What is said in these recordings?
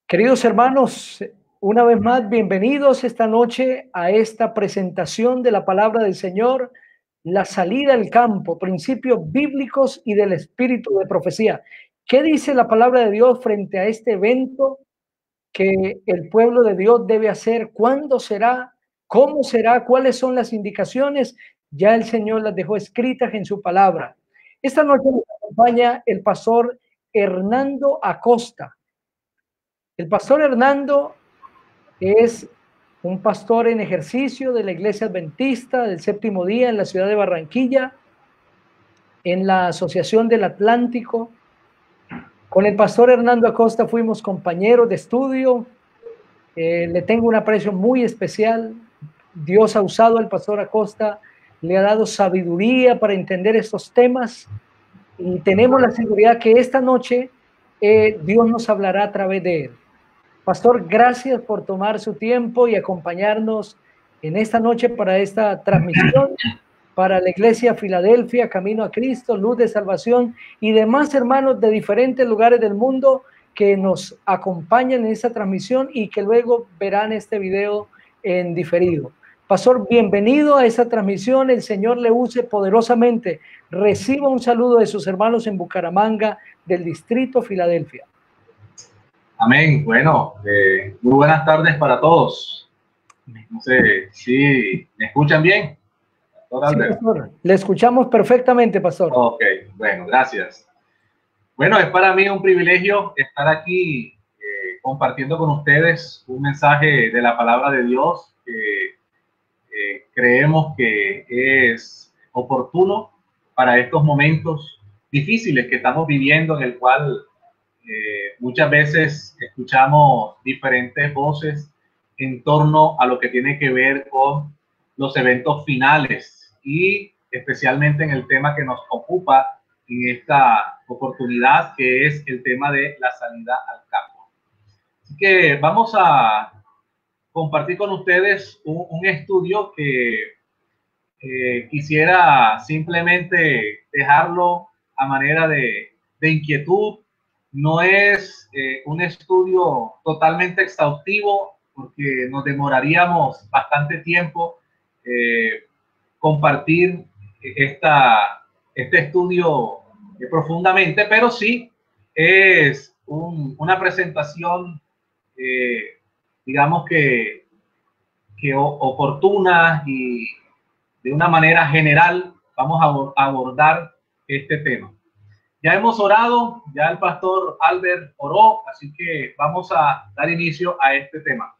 Queridos hermanos, una vez más, bienvenidos esta noche a esta presentación de la palabra del Señor, la salida al campo, principios bíblicos y del espíritu de profecía. ¿Qué dice la palabra de Dios frente a este evento que el pueblo de Dios debe hacer? ¿Cuándo será? ¿Cómo será? ¿Cuáles son las indicaciones? Ya el Señor las dejó escritas en su palabra. Esta noche nos acompaña el pastor Hernando Acosta. El pastor Hernando es un pastor en ejercicio de la Iglesia Adventista del Séptimo Día en la ciudad de Barranquilla, en la Asociación del Atlántico. Con el pastor Hernando Acosta fuimos compañeros de estudio. Le tengo un aprecio muy especial. Dios ha usado al pastor Acosta, le ha dado sabiduría para entender estos temas y tenemos la seguridad que esta noche Dios nos hablará a través de él. Pastor, gracias por tomar su tiempo y acompañarnos en esta noche para esta transmisión para la Iglesia Filadelfia, Camino a Cristo, Luz de Salvación y demás hermanos de diferentes lugares del mundo que nos acompañan en esta transmisión y que luego verán este video en diferido. Pastor, bienvenido a esta transmisión. El Señor le use poderosamente. Reciba un saludo de sus hermanos en Bucaramanga, del distrito Filadelfia. Amén. Bueno, muy buenas tardes para todos. No sé si me escuchan bien. Sí, pastor. Le escuchamos perfectamente, pastor. Ok, bueno, gracias. Bueno, es para mí un privilegio estar aquí compartiendo con ustedes un mensaje de la palabra de Dios que creemos que es oportuno para estos momentos difíciles que estamos viviendo, en el cual muchas veces escuchamos diferentes voces en torno a lo que tiene que ver con los eventos finales y especialmente en el tema que nos ocupa en esta oportunidad, que es el tema de la salida al campo. Así que vamos a compartir con ustedes un estudio que quisiera simplemente dejarlo a manera de inquietud. No es un estudio totalmente exhaustivo porque nos demoraríamos bastante tiempo compartir este estudio profundamente, pero sí es una presentación, digamos que oportuna, y de una manera general vamos a abordar este tema. Ya hemos orado, ya el pastor Albert oró, así que vamos a dar inicio a este tema.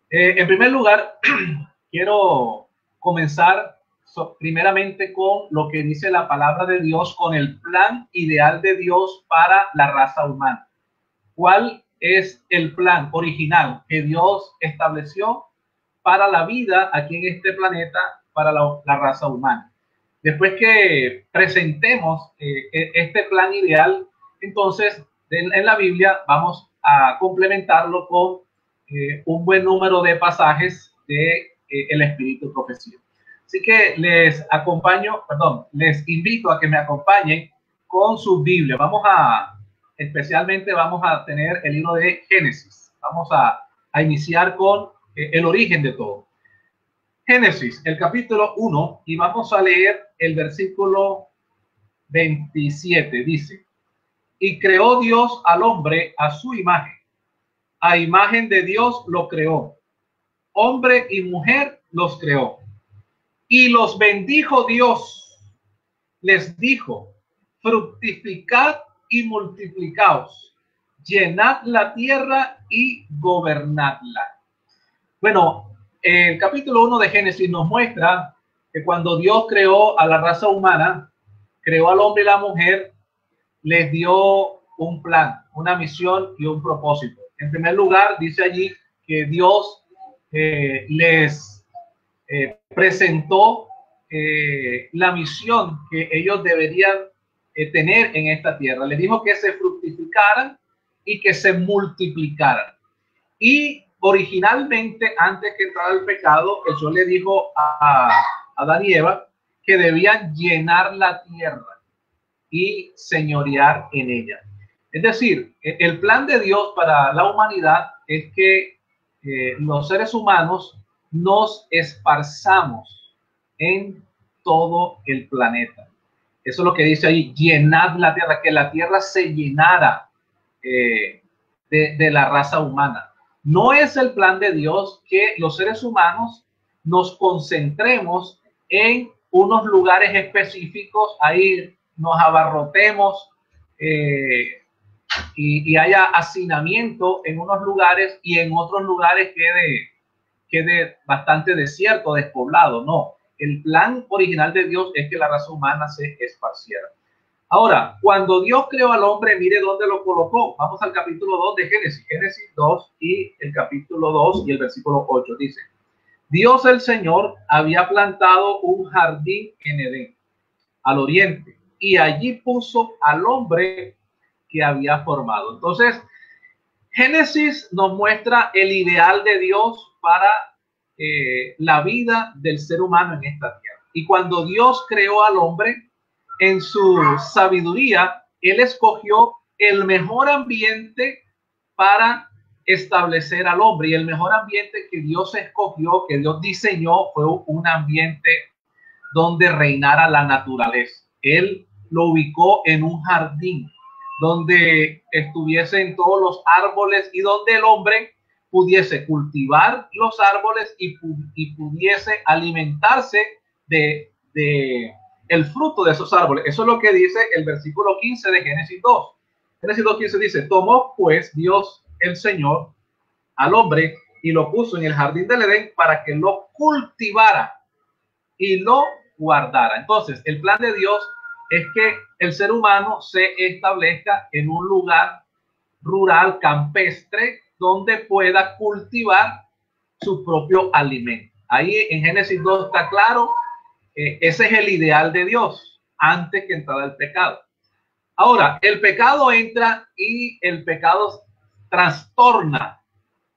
En primer lugar, quiero comenzar primeramente con lo que dice la palabra de Dios, con el plan ideal de Dios para la raza humana. ¿Cuál es el plan original que Dios estableció para la vida aquí en este planeta, para la raza humana? Después que presentemos este plan ideal, entonces en la Biblia vamos a complementarlo con un buen número de pasajes de el Espíritu de Profecía. Así que les invito a que me acompañen con su Biblia. Especialmente vamos a tener el libro de Génesis. Vamos a iniciar con el origen de todo. Génesis, el capítulo 1, y vamos a leer el versículo 27. Dice: y creó Dios al hombre a su imagen. A imagen de Dios lo creó. Hombre y mujer los creó. Y los bendijo Dios. Les dijo: fructificad y multiplicaos. Llenad la tierra y gobernadla. Bueno, el capítulo 1 de Génesis nos muestra que cuando Dios creó a la raza humana, creó al hombre y la mujer, les dio un plan, una misión y un propósito. En primer lugar, dice allí que Dios les presentó la misión que ellos deberían tener en esta tierra. Les dijo que se fructificaran y que se multiplicaran. Y originalmente, antes que entrara el pecado, el Señor le dijo a Adán y Eva que debían llenar la tierra y señorear en ella. Es decir, el plan de Dios para la humanidad es que los seres humanos nos esparzamos en todo el planeta. Eso es lo que dice ahí, llenad la tierra, que la tierra se llenara de la raza humana. No es el plan de Dios que los seres humanos nos concentremos en unos lugares específicos, ahí nos abarrotemos y haya hacinamiento en unos lugares y en otros lugares quede bastante desierto, despoblado. No, el plan original de Dios es que la raza humana se esparciera. Ahora, cuando Dios creó al hombre, mire dónde lo colocó. Vamos al capítulo 2 de Génesis, Génesis 2 y el capítulo 2 y el versículo 8 dice: Dios el Señor había plantado un jardín en Edén, al oriente, y allí puso al hombre que había formado. Entonces, Génesis nos muestra el ideal de Dios para la vida del ser humano en esta tierra. Y cuando Dios creó al hombre, en su sabiduría, Él escogió el mejor ambiente para establecer al hombre. Y el mejor ambiente que Dios escogió, que Dios diseñó, fue un ambiente donde reinara la naturaleza. Él lo ubicó en un jardín donde estuviesen todos los árboles y donde el hombre pudiese cultivar los árboles y pudiese alimentarse de el fruto de esos árboles. Eso es lo que dice el versículo 15 de Génesis 2. Génesis 2:15 dice: tomó pues Dios el Señor al hombre y lo puso en el jardín del Edén para que lo cultivara y lo guardara. Entonces, el plan de Dios es que el ser humano se establezca en un lugar rural, campestre, donde pueda cultivar su propio alimento. Ahí en Génesis 2 está claro, ese es el ideal de Dios antes que entrara el pecado. Ahora, el pecado entra y el pecado trastorna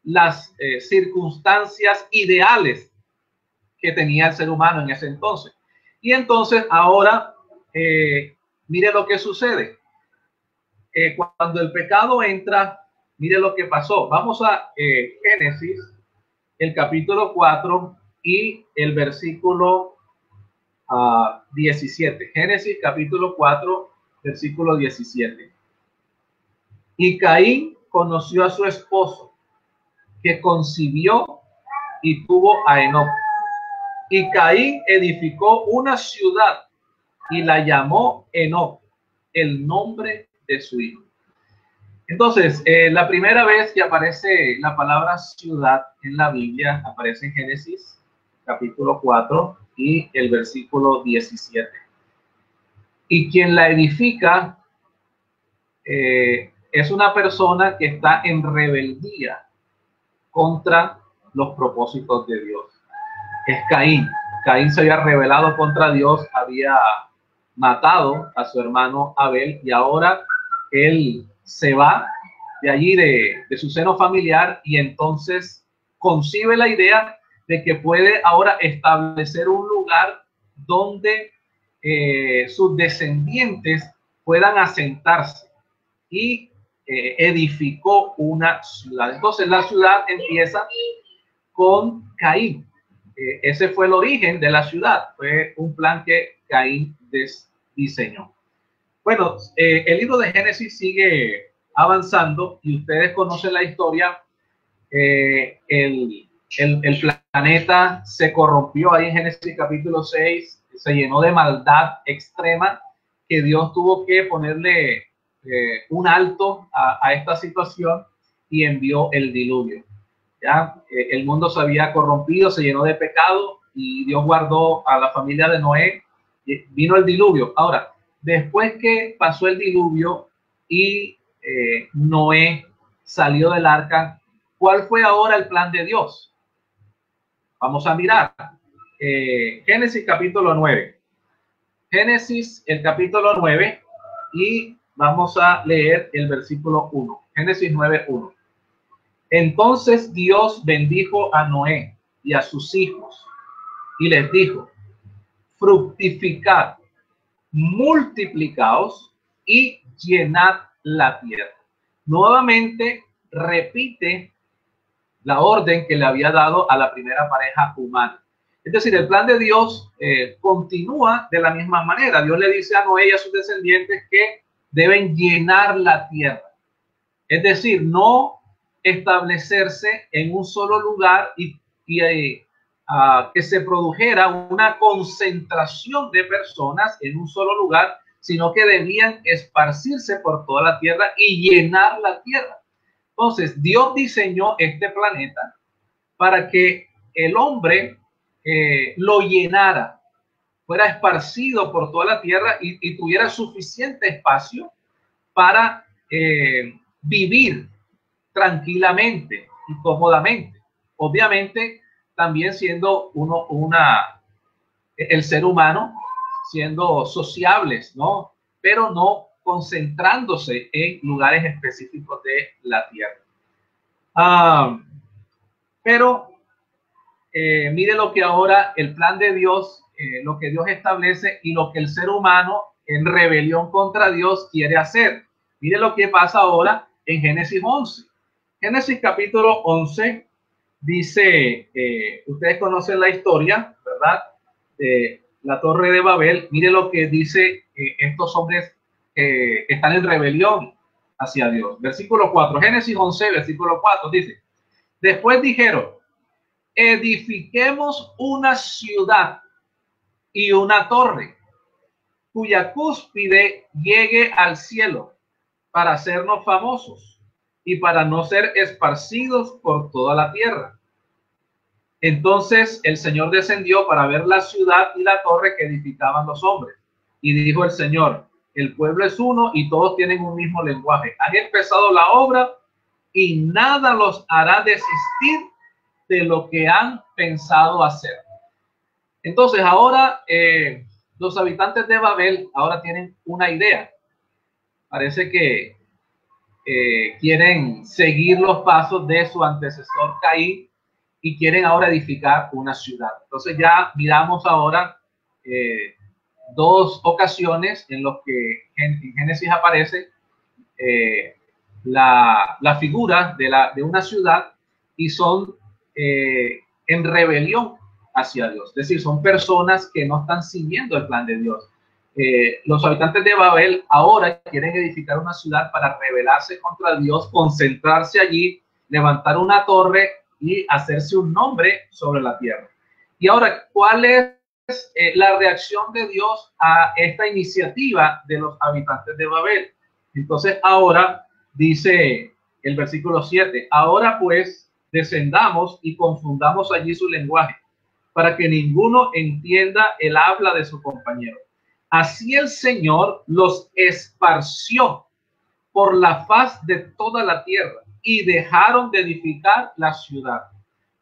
las circunstancias ideales que tenía el ser humano en ese entonces. Y entonces ahora, mire lo que sucede. Cuando el pecado entra, mire lo que pasó. Vamos a Génesis, el capítulo 4 y el versículo 17. Génesis capítulo 4, versículo 17. Y Caín conoció a su esposo, que concibió y tuvo a Enoc. Y Caín edificó una ciudad y la llamó Enoc, el nombre de su hijo. Entonces, la primera vez que aparece la palabra ciudad en la Biblia aparece en Génesis capítulo 4 y el versículo 17. Y quien la edifica es una persona que está en rebeldía contra los propósitos de Dios. Es Caín. Caín se había rebelado contra Dios, había matado a su hermano Abel y ahora él se va de allí, de su seno familiar, y entonces concibe la idea de que puede ahora establecer un lugar donde sus descendientes puedan asentarse, y edificó una ciudad. Entonces la ciudad empieza con Caín. Ese fue el origen de la ciudad, fue un plan que Caín diseñó. Bueno, el libro de Génesis sigue avanzando y ustedes conocen la historia. El planeta se corrompió ahí en Génesis capítulo 6, se llenó de maldad extrema, que Dios tuvo que ponerle un alto a esta situación y envió el diluvio. Ya el mundo se había corrompido, se llenó de pecado y Dios guardó a la familia de Noé. Vino el diluvio. Ahora, después que pasó el diluvio y Noé salió del arca, ¿cuál fue ahora el plan de Dios? Vamos a mirar Génesis capítulo 9. Génesis, el capítulo 9, y vamos a leer el versículo 1. Génesis 9:1. Entonces Dios bendijo a Noé y a sus hijos y les dijo: fructificad, multiplicaos y llenad la tierra. Nuevamente repite la orden que le había dado a la primera pareja humana. Es decir, el plan de Dios continúa de la misma manera. Dios le dice a Noé y a sus descendientes que deben llenar la tierra. Es decir, no establecerse en un solo lugar y que se produjera una concentración de personas en un solo lugar, sino que debían esparcirse por toda la tierra y llenar la tierra. Entonces, Dios diseñó este planeta para que el hombre lo llenara, fuera esparcido por toda la tierra y tuviera suficiente espacio para vivir tranquilamente y cómodamente. Obviamente, también siendo el ser humano, siendo sociables, ¿no? Pero no concentrándose en lugares específicos de la tierra. Pero mire lo que ahora el plan de Dios, lo que Dios establece y lo que el ser humano en rebelión contra Dios quiere hacer. Mire lo que pasa ahora en Génesis 11. Génesis capítulo 11 dice, ustedes conocen la historia, ¿verdad? De la Torre de Babel. Mire lo que dice estos hombres que están en rebelión hacia Dios. Versículo 4, Génesis 11, versículo 4 dice, después dijeron, edifiquemos una ciudad y una torre cuya cúspide llegue al cielo para hacernos famosos y para no ser esparcidos por toda la tierra. Entonces el Señor descendió para ver la ciudad y la torre que edificaban los hombres. Y dijo el Señor, el pueblo es uno y todos tienen un mismo lenguaje. Han empezado la obra y nada los hará desistir de lo que han pensado hacer. Entonces ahora los habitantes de Babel ahora tienen una idea. Parece que quieren seguir los pasos de su antecesor Caín y quieren ahora edificar una ciudad. Entonces ya miramos ahora dos ocasiones en las que en Génesis aparece la figura de una ciudad y son en rebelión hacia Dios. Es decir, son personas que no están siguiendo el plan de Dios. Los habitantes de Babel ahora quieren edificar una ciudad para rebelarse contra Dios, concentrarse allí, levantar una torre y hacerse un nombre sobre la tierra. Y ahora, ¿cuál es la reacción de Dios a esta iniciativa de los habitantes de Babel? Entonces ahora dice el versículo 7, ahora pues descendamos y confundamos allí su lenguaje, para que ninguno entienda el habla de su compañero. Así el Señor los esparció por la faz de toda la tierra y dejaron de edificar la ciudad.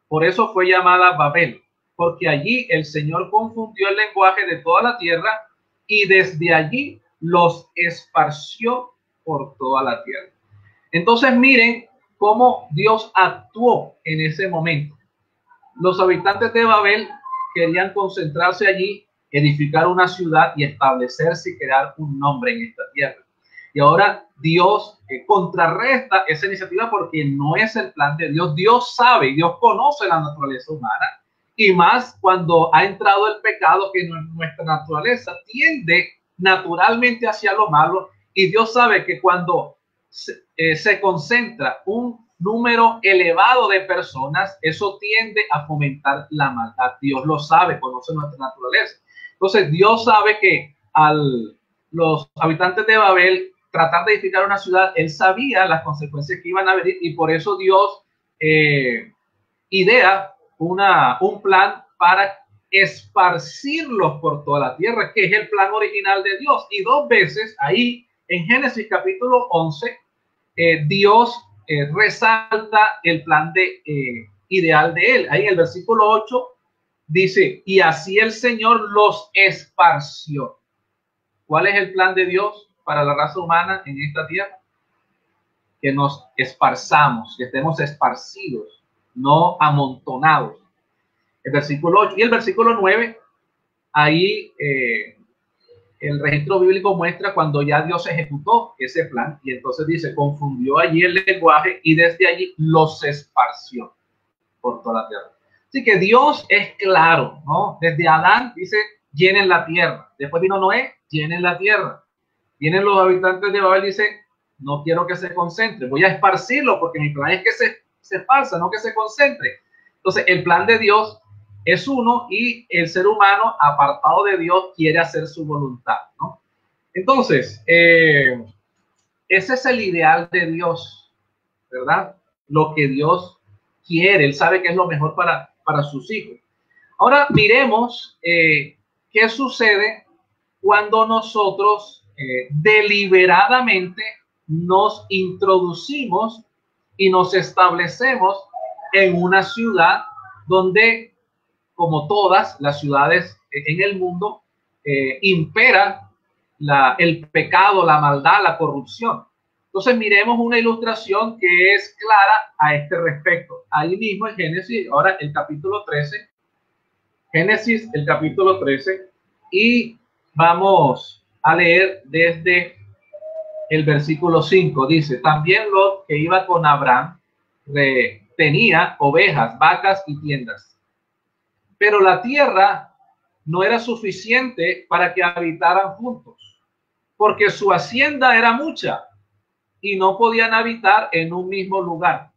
Por eso fue llamada Babel, porque allí el Señor confundió el lenguaje de toda la tierra y desde allí los esparció por toda la tierra. Entonces miren cómo Dios actuó en ese momento. Los habitantes de Babel querían concentrarse allí, edificar una ciudad y establecerse y crear un nombre en esta tierra. Y ahora Dios contrarresta esa iniciativa porque no es el plan de Dios. Dios sabe, Dios conoce la naturaleza humana y más cuando ha entrado el pecado, que nuestra naturaleza tiende naturalmente hacia lo malo, y Dios sabe que cuando se concentra un número elevado de personas, eso tiende a fomentar la maldad. Dios lo sabe, conoce nuestra naturaleza. Entonces Dios sabe que los habitantes de Babel tratar de edificar una ciudad, él sabía las consecuencias que iban a venir y por eso Dios idea un plan para esparcirlos por toda la tierra, que es el plan original de Dios. Y dos veces ahí en Génesis capítulo 11, Dios resalta el plan ideal de él. Ahí en el versículo 8 dice, y así el Señor los esparció. ¿Cuál es el plan de Dios para la raza humana en esta tierra? Que nos esparzamos, que estemos esparcidos, no amontonados. El versículo 8 y el versículo 9, ahí el registro bíblico muestra cuando ya Dios ejecutó ese plan, y entonces dice, confundió allí el lenguaje y desde allí los esparció por toda la tierra. Así que Dios es claro, ¿no? Desde Adán dice, llenen la tierra. Después vino Noé, llenen la tierra. Vienen los habitantes de Babel y dicen, no quiero que se concentre, voy a esparcirlo porque mi plan es que se esparza, no que se concentre. Entonces, el plan de Dios es uno y el ser humano, apartado de Dios, quiere hacer su voluntad, ¿no? Entonces, ese es el ideal de Dios, ¿verdad? Lo que Dios quiere, Él sabe que es lo mejor para sus hijos. Ahora miremos qué sucede cuando nosotros deliberadamente nos introducimos y nos establecemos en una ciudad donde, como todas las ciudades en el mundo, impera el pecado, la maldad, la corrupción. Entonces miremos una ilustración que es clara a este respecto. Ahí mismo en Génesis, ahora el capítulo 13, Génesis, el capítulo 13, y vamos a leer desde el versículo 5. Dice, también Lot, que iba con Abraham, tenía ovejas, vacas y tiendas. Pero la tierra no era suficiente para que habitaran juntos, porque su hacienda era mucha y no podían habitar en un mismo lugar.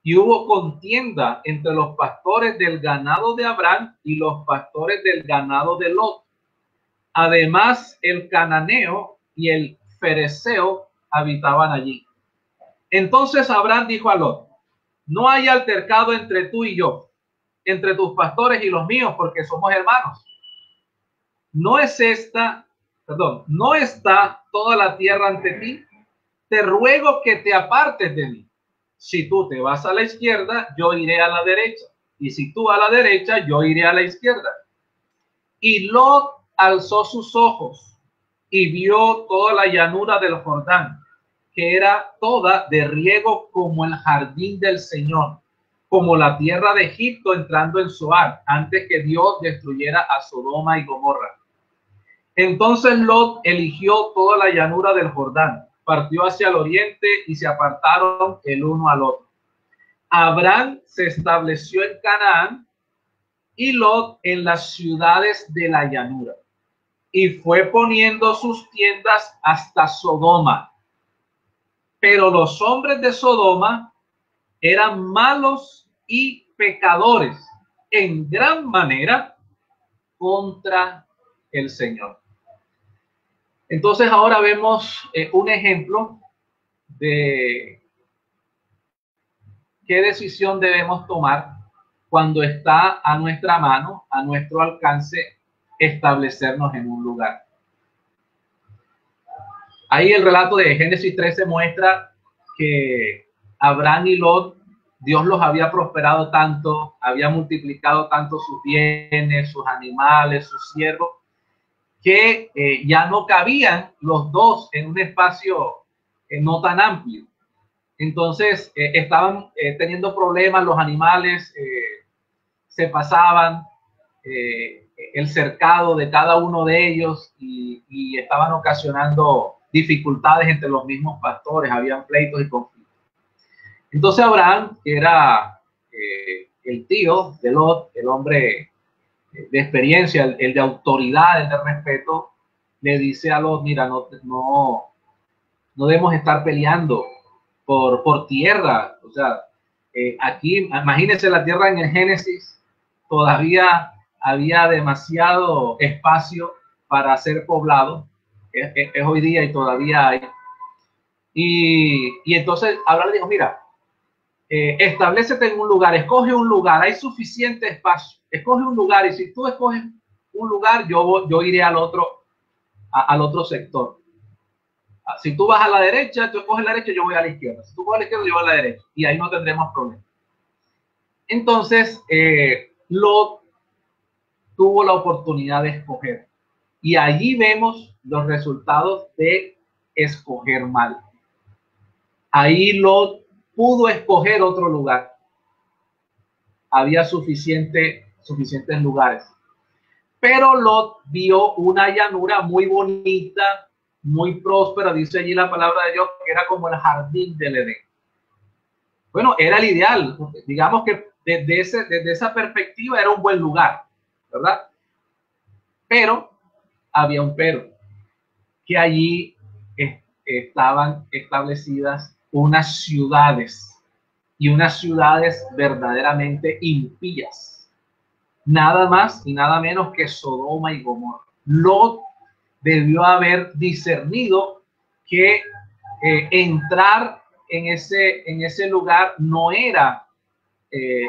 Y hubo contienda entre los pastores del ganado de Abraham y los pastores del ganado de Lot. Además, el cananeo y el fereceo habitaban allí. Entonces Abraham dijo a Lot, no hay altercado entre tú y yo, entre tus pastores y los míos, porque somos hermanos. No está toda la tierra ante ti. Te ruego que te apartes de mí. Si tú te vas a la izquierda, yo iré a la derecha. Y si tú a la derecha, yo iré a la izquierda. Y Lot alzó sus ojos y vio toda la llanura del Jordán, que era toda de riego como el jardín del Señor, como la tierra de Egipto entrando en Zoar, antes que Dios destruyera a Sodoma y Gomorra. Entonces Lot eligió toda la llanura del Jordán, partió hacia el oriente y se apartaron el uno al otro. Abraham se estableció en Canaán y Lot en las ciudades de la llanura, y fue poniendo sus tiendas hasta Sodoma. Pero los hombres de Sodoma eran malos y pecadores en gran manera contra el Señor. Entonces ahora vemos un ejemplo de qué decisión debemos tomar cuando está a nuestra mano, a nuestro alcance, establecernos en un lugar. Ahí el relato de Génesis 13 muestra que Abraham y Lot, Dios los había prosperado tanto, había multiplicado tanto sus bienes, sus animales, sus siervos, que ya no cabían los dos en un espacio no tan amplio. Entonces estaban teniendo problemas, los animales se pasaban el cercado de cada uno de ellos y estaban ocasionando dificultades entre los mismos pastores, habían pleitos y conflictos. Entonces Abraham, que era el tío de Lot, el hombre de experiencia, el de autoridad, el de respeto, le dice a Lot, mira, no debemos estar peleando por tierra. O sea, aquí, imagínense la tierra en el Génesis, todavía había demasiado espacio para ser poblado, es hoy día y todavía hay. Y entonces Abraham dijo, mira, establécete en un lugar, escoge un lugar, hay suficiente espacio, escoge un lugar, y si tú escoges un lugar, yo iré al otro sector. Si tú vas a la derecha, tú escoges la derecha, yo voy a la izquierda. Si tú coges a la izquierda, yo voy a la derecha. Y ahí no tendremos problema. Entonces, Lot tuvo la oportunidad de escoger. Y allí vemos los resultados de escoger mal. Ahí Lot pudo escoger otro lugar. Había suficientes lugares. Pero Lot vio una llanura muy bonita, muy próspera, dice allí la palabra de Dios, que era como el jardín del Edén. Bueno, era el ideal, digamos que desde esa perspectiva era un buen lugar, ¿verdad? Pero había un pero, que allí estaban establecidas unas ciudades, y unas ciudades verdaderamente impías, nada más y nada menos que Sodoma y Gomorra. Lot debió haber discernido que entrar en ese lugar no era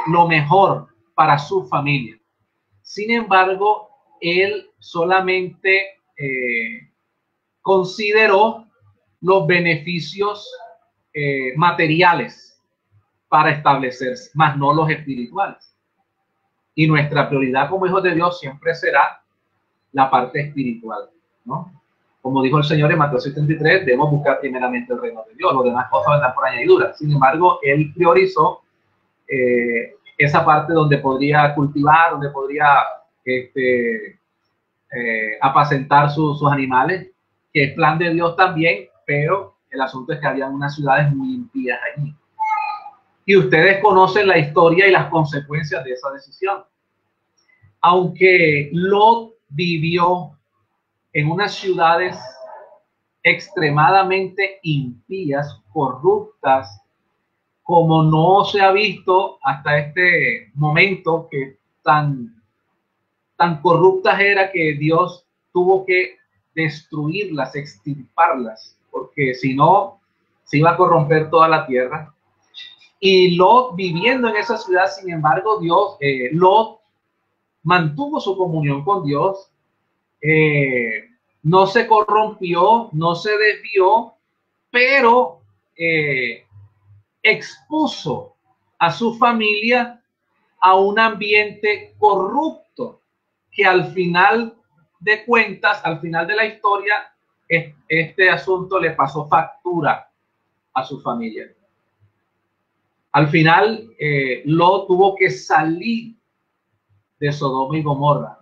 lo mejor para su familia. Sin embargo, él solamente consideró los beneficios materiales para establecerse, más no los espirituales. Y nuestra prioridad como hijos de Dios siempre será la parte espiritual, ¿no? Como dijo el Señor en Mateo 73, debemos buscar primeramente el reino de Dios, los demás cosas vendrán por añadidura. Sin embargo, él priorizó esa parte donde podría cultivar, donde podría apacentar sus animales, que es plan de Dios también, pero el asunto es que había unas ciudades muy impías allí. Y ustedes conocen la historia y las consecuencias de esa decisión. Aunque Lot vivió en unas ciudades extremadamente impías, corruptas, como no se ha visto hasta este momento, que tan corruptas era que Dios tuvo que destruirlas, extirparlas, porque si no, se iba a corromper toda la tierra. Y Lot viviendo en esa ciudad, sin embargo, Lot mantuvo su comunión con Dios, no se corrompió, no se desvió, pero expuso a su familia a un ambiente corrupto, que al final de cuentas, al final de la historia, este asunto le pasó factura a su familia. Al final, Lot tuvo que salir de Sodoma y Gomorra,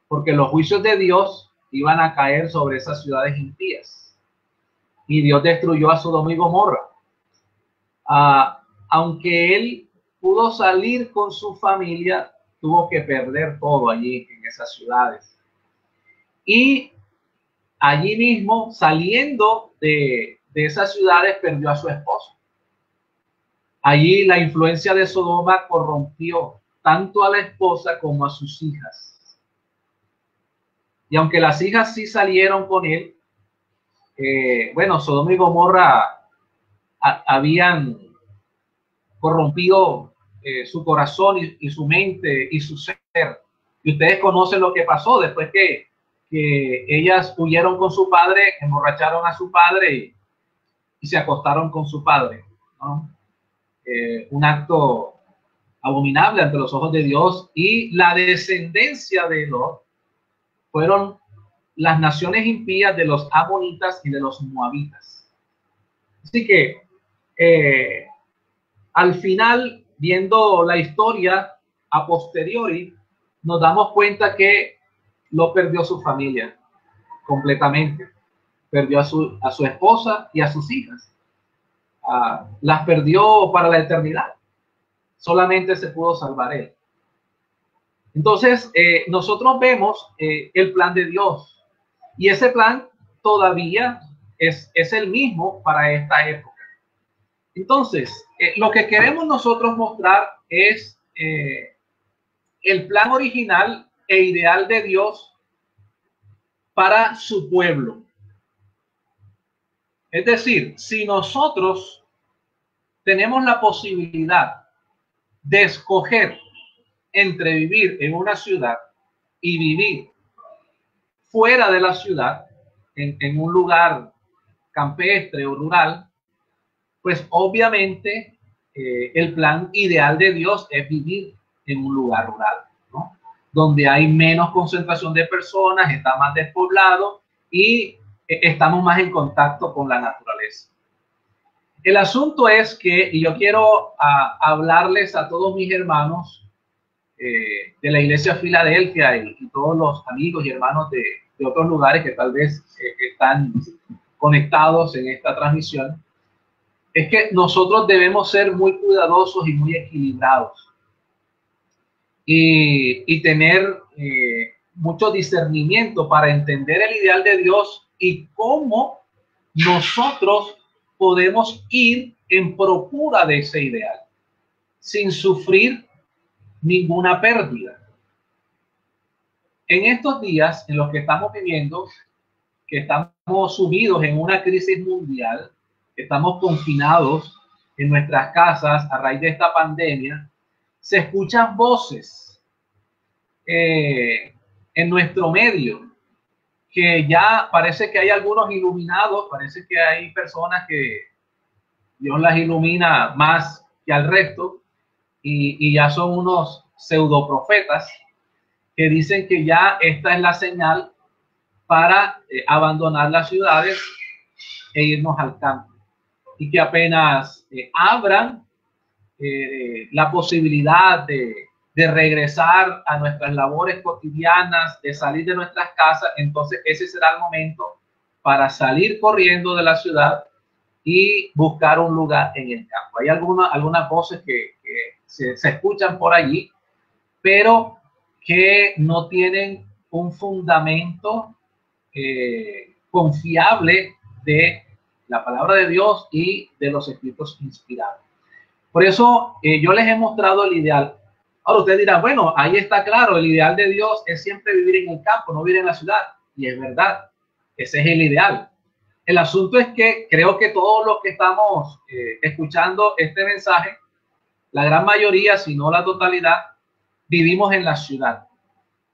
porque los juicios de Dios iban a caer sobre esas ciudades impías. Y Dios destruyó a Sodoma y Gomorra. Aunque él pudo salir con su familia, tuvo que perder todo allí en esas ciudades. Y allí mismo, saliendo de esas ciudades, perdió a su esposo. Allí la influencia de Sodoma corrompió tanto a la esposa como a sus hijas. Y aunque las hijas sí salieron con él, bueno, Sodoma y Gomorra habían corrompido su corazón y su mente y su ser. Y ustedes conocen lo que pasó después que ellas huyeron con su padre, emborracharon a su padre y se acostaron con su padre, ¿no? Un acto abominable ante los ojos de Dios. Y la descendencia de Lot fueron las naciones impías de los amonitas y de los moabitas. Así que al final, viendo la historia a posteriori, nos damos cuenta que Lot perdió su familia completamente. Perdió a su esposa y a sus hijas. Las perdió para la eternidad. Solamente se pudo salvar él. Entonces, nosotros vemos el plan de Dios. Y ese plan todavía es el mismo para esta época. Entonces, lo que queremos nosotros mostrar es el plan original e ideal de Dios para su pueblo. Es decir, si nosotros tenemos la posibilidad de escoger entre vivir en una ciudad y vivir fuera de la ciudad, en un lugar campestre o rural, pues obviamente el plan ideal de Dios es vivir en un lugar rural, ¿no? Donde hay menos concentración de personas, está más despoblado y estamos más en contacto con la naturaleza. El asunto es que, y yo quiero hablarles a todos mis hermanos de la iglesia de Filadelfia y todos los amigos y hermanos de otros lugares que tal vez están conectados en esta transmisión, es que nosotros debemos ser muy cuidadosos y muy equilibrados y tener mucho discernimiento para entender el ideal de Dios y cómo nosotros podemos ir en procura de ese ideal sin sufrir ninguna pérdida. En estos días en los que estamos viviendo, que estamos sumidos en una crisis mundial, que estamos confinados en nuestras casas a raíz de esta pandemia, se escuchan voces en nuestro medio, que ya parece que hay algunos iluminados, parece que hay personas que Dios las ilumina más que al resto, y ya son unos pseudoprofetas que dicen que ya esta es la señal para abandonar las ciudades e irnos al campo, y que apenas abran la posibilidad de regresar a nuestras labores cotidianas, de salir de nuestras casas, entonces ese será el momento para salir corriendo de la ciudad y buscar un lugar en el campo. Hay algunas voces que se escuchan por allí, pero que no tienen un fundamento confiable de la palabra de Dios y de los escritos inspirados. Por eso yo les he mostrado el ideal. Ahora ustedes dirán, bueno, ahí está claro, el ideal de Dios es siempre vivir en el campo, no vivir en la ciudad. Y es verdad, ese es el ideal. El asunto es que creo que todos los que estamos escuchando este mensaje, la gran mayoría, si no la totalidad, vivimos en la ciudad.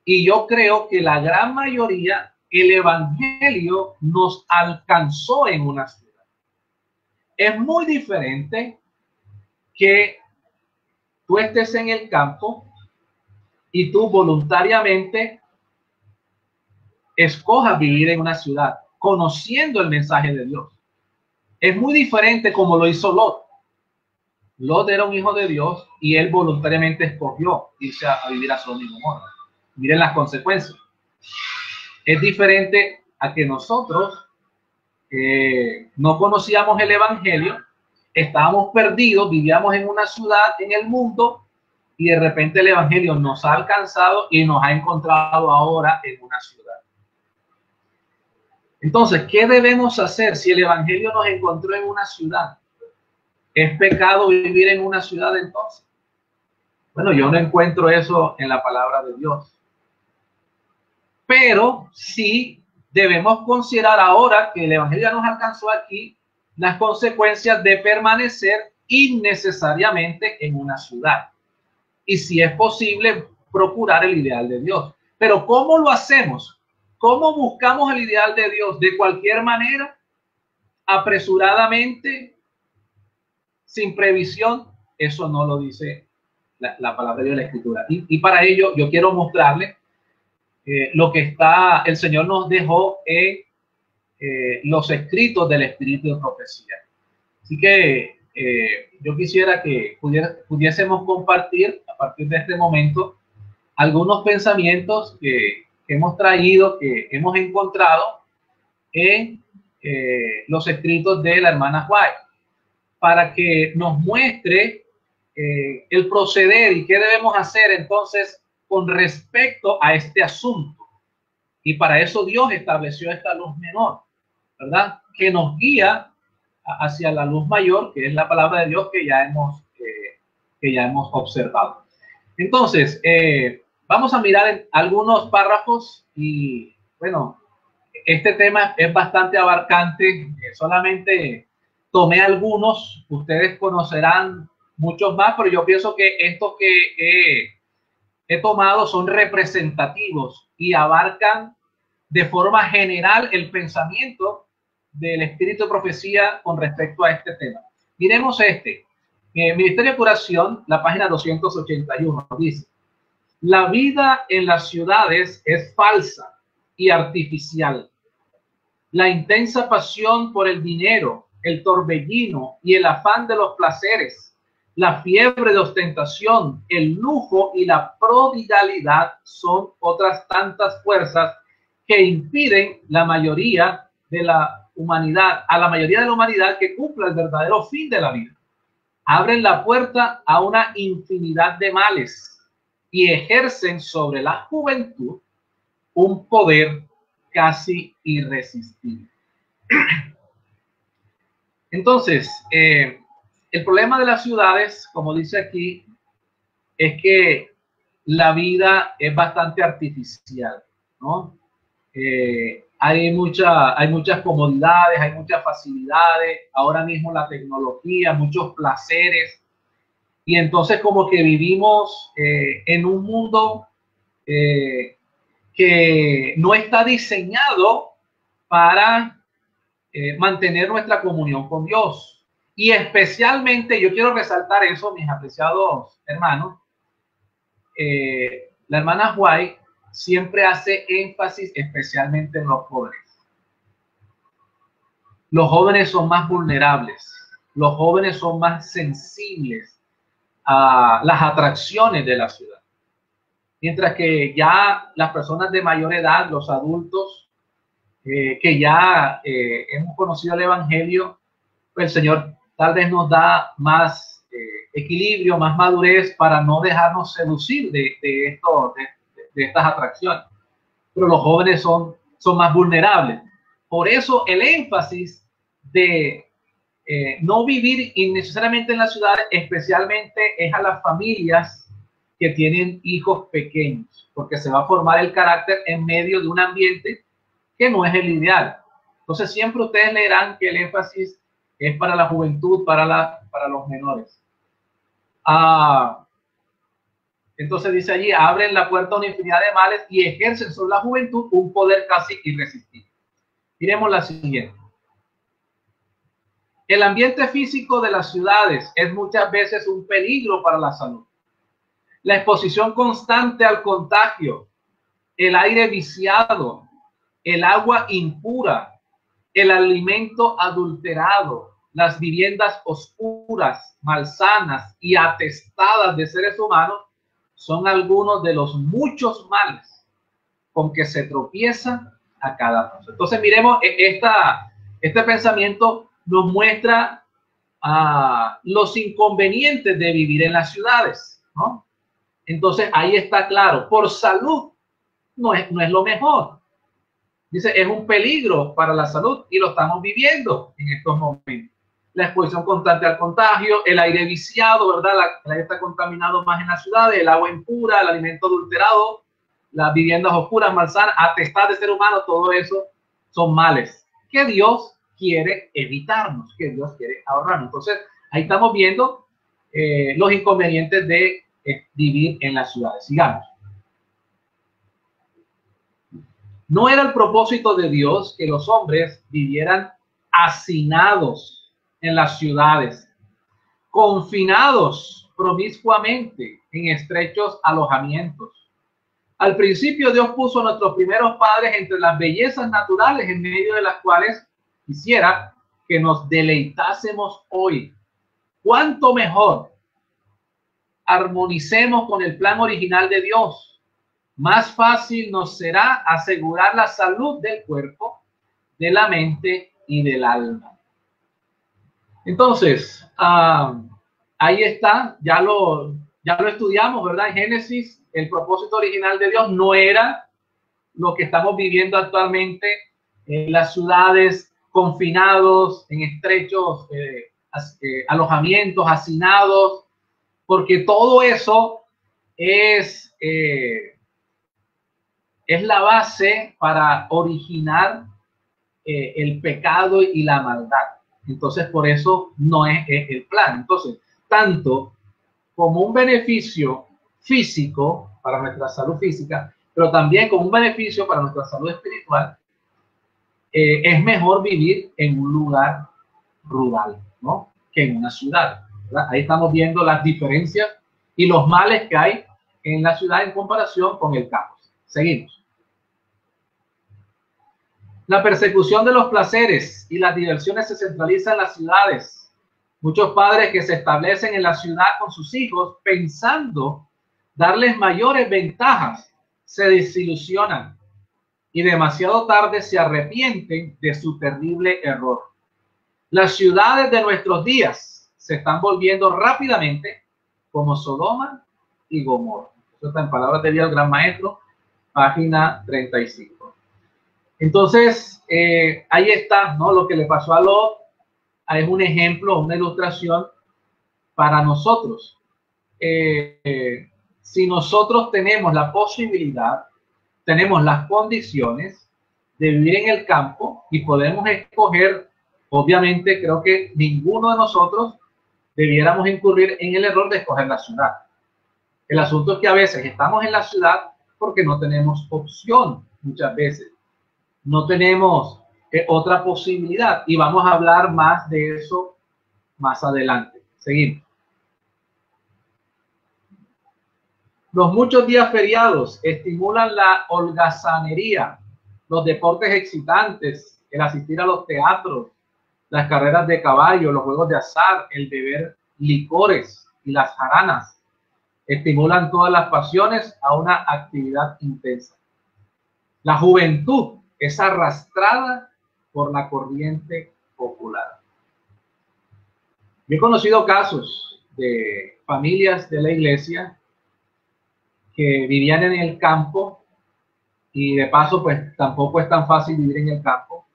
Y yo creo que la gran mayoría, el evangelio nos alcanzó en una ciudad. Es muy diferente que tú estés en el campo y tú voluntariamente escojas vivir en una ciudad, conociendo el mensaje de Dios. Es muy diferente como lo hizo Lot. Lot era un hijo de Dios y él voluntariamente escogió irse a vivir a Sodoma y Gomorra. Miren las consecuencias. Es diferente a que nosotros no conocíamos el evangelio, estábamos perdidos, vivíamos en una ciudad, en el mundo, y de repente el evangelio nos ha alcanzado y nos ha encontrado ahora en una ciudad. Entonces, ¿qué debemos hacer si el evangelio nos encontró en una ciudad? ¿Es pecado vivir en una ciudad entonces? Bueno, yo no encuentro eso en la palabra de Dios. Pero sí debemos considerar ahora que el evangelio nos alcanzó aquí las consecuencias de permanecer innecesariamente en una ciudad. Y si es posible, procurar el ideal de Dios. Pero ¿cómo lo hacemos? ¿Cómo buscamos el ideal de Dios? ¿De cualquier manera? ¿Apresuradamente? ¿Sin previsión? Eso no lo dice la palabra de Dios, la Escritura. Y para ello yo quiero mostrarle lo que el Señor nos dejó en los escritos del Espíritu de Profecía. Así que yo quisiera que pudiésemos compartir a partir de este momento algunos pensamientos que hemos traído, que hemos encontrado en los escritos de la hermana White, para que nos muestre el proceder y qué debemos hacer entonces con respecto a este asunto. Y para eso Dios estableció esta luz menor, ¿verdad? Que nos guía hacia la luz mayor, que es la palabra de Dios que ya hemos observado. Entonces, vamos a mirar algunos párrafos y, bueno, este tema es bastante abarcante. Solamente tomé algunos, ustedes conocerán muchos más, pero yo pienso que estos que he tomado son representativos y abarcan de forma general el pensamiento del Espíritu de Profecía con respecto a este tema. Miremos Ministerio de Curación, la página 281, dice: la vida en las ciudades es falsa y artificial. La intensa pasión por el dinero, el torbellino y el afán de los placeres La fiebre de ostentación, el lujo y la prodigalidad son otras tantas fuerzas que impiden la mayoría de la humanidad, a la mayoría de la humanidad que cumpla el verdadero fin de la vida. Abren la puerta a una infinidad de males y ejercen sobre la juventud un poder casi irresistible. Entonces, el problema de las ciudades, como dice aquí, es que la vida es bastante artificial, ¿no? Hay muchas comodidades, hay muchas facilidades, ahora mismo la tecnología, muchos placeres, y entonces como que vivimos en un mundo que no está diseñado para mantener nuestra comunión con Dios. Y especialmente, yo quiero resaltar eso, mis apreciados hermanos, la hermana White siempre hace énfasis especialmente en los jóvenes. Los jóvenes son más vulnerables, los jóvenes son más sensibles a las atracciones de la ciudad. Mientras que ya las personas de mayor edad, los adultos, que ya hemos conocido el Evangelio, pues el Señor tal vez nos da más equilibrio, más madurez para no dejarnos seducir de estas atracciones. Pero los jóvenes son más vulnerables. Por eso el énfasis de no vivir innecesariamente en las ciudades, especialmente es a las familias que tienen hijos pequeños, porque se va a formar el carácter en medio de un ambiente que no es el ideal. Entonces siempre ustedes leerán que el énfasis es para la juventud, para los menores. Entonces dice allí, abren la puerta a una infinidad de males y ejercen sobre la juventud un poder casi irresistible. Miremos la siguiente. El ambiente físico de las ciudades es muchas veces un peligro para la salud. La exposición constante al contagio, el aire viciado, el agua impura, el alimento adulterado, las viviendas oscuras, malsanas y atestadas de seres humanos son algunos de los muchos males con que se tropieza a cada paso. Entonces miremos, este pensamiento nos muestra los inconvenientes de vivir en las ciudades, ¿no? Entonces ahí está claro, por salud no es lo mejor. Dice, es un peligro para la salud y lo estamos viviendo en estos momentos. La exposición constante al contagio, el aire viciado, ¿verdad? El aire está contaminado más en las ciudades, el agua impura, el alimento adulterado, las viviendas oscuras, malsanas, atestadas de ser humano, todo eso son males que Dios quiere evitarnos, que Dios quiere ahorrarnos. Entonces, ahí estamos viendo los inconvenientes de vivir en las ciudades. Sigamos. No era el propósito de Dios que los hombres vivieran hacinados en las ciudades, confinados promiscuamente en estrechos alojamientos. Al principio Dios puso a nuestros primeros padres entre las bellezas naturales en medio de las cuales quisiera que nos deleitásemos hoy. ¿Cuánto mejor armonicemos con el plan original de Dios? Más fácil nos será asegurar la salud del cuerpo, de la mente y del alma. Entonces, ahí está, ya lo estudiamos, ¿verdad? En Génesis, el propósito original de Dios no era lo que estamos viviendo actualmente en las ciudades, confinados en estrechos alojamientos, hacinados, porque todo eso es la base para originar el pecado y la maldad. Entonces, por eso no es el plan. Entonces, tanto como un beneficio físico para nuestra salud física, pero también como un beneficio para nuestra salud espiritual, es mejor vivir en un lugar rural, ¿no?, que en una ciudad, ¿verdad? Ahí estamos viendo las diferencias y los males que hay en la ciudad en comparación con el campo. Seguimos. La persecución de los placeres y las diversiones se centraliza en las ciudades. Muchos padres que se establecen en la ciudad con sus hijos pensando darles mayores ventajas, se desilusionan y demasiado tarde se arrepienten de su terrible error. Las ciudades de nuestros días se están volviendo rápidamente como Sodoma y Gomorra. Eso está en Palabras de Vida del Gran Maestro, página 35. Entonces, ahí está, ¿no? Lo que le pasó a Lot es un ejemplo, una ilustración para nosotros. Si nosotros tenemos la posibilidad, tenemos las condiciones de vivir en el campo y podemos escoger, obviamente creo que ninguno de nosotros debiéramos incurrir en el error de escoger la ciudad. El asunto es que a veces estamos en la ciudad porque no tenemos opción, muchas veces. No tenemos otra posibilidad y vamos a hablar más de eso más adelante. Seguimos. Los muchos días feriados estimulan la holgazanería, los deportes excitantes, el asistir a los teatros, las carreras de caballo, los juegos de azar, el beber licores y las jaranas. Estimulan todas las pasiones a una actividad intensa. La juventud es arrastrada por la corriente popular. Yo he conocido casos de familias de la iglesia que vivían en el campo y de paso pues tampoco es tan fácil vivir en el campo.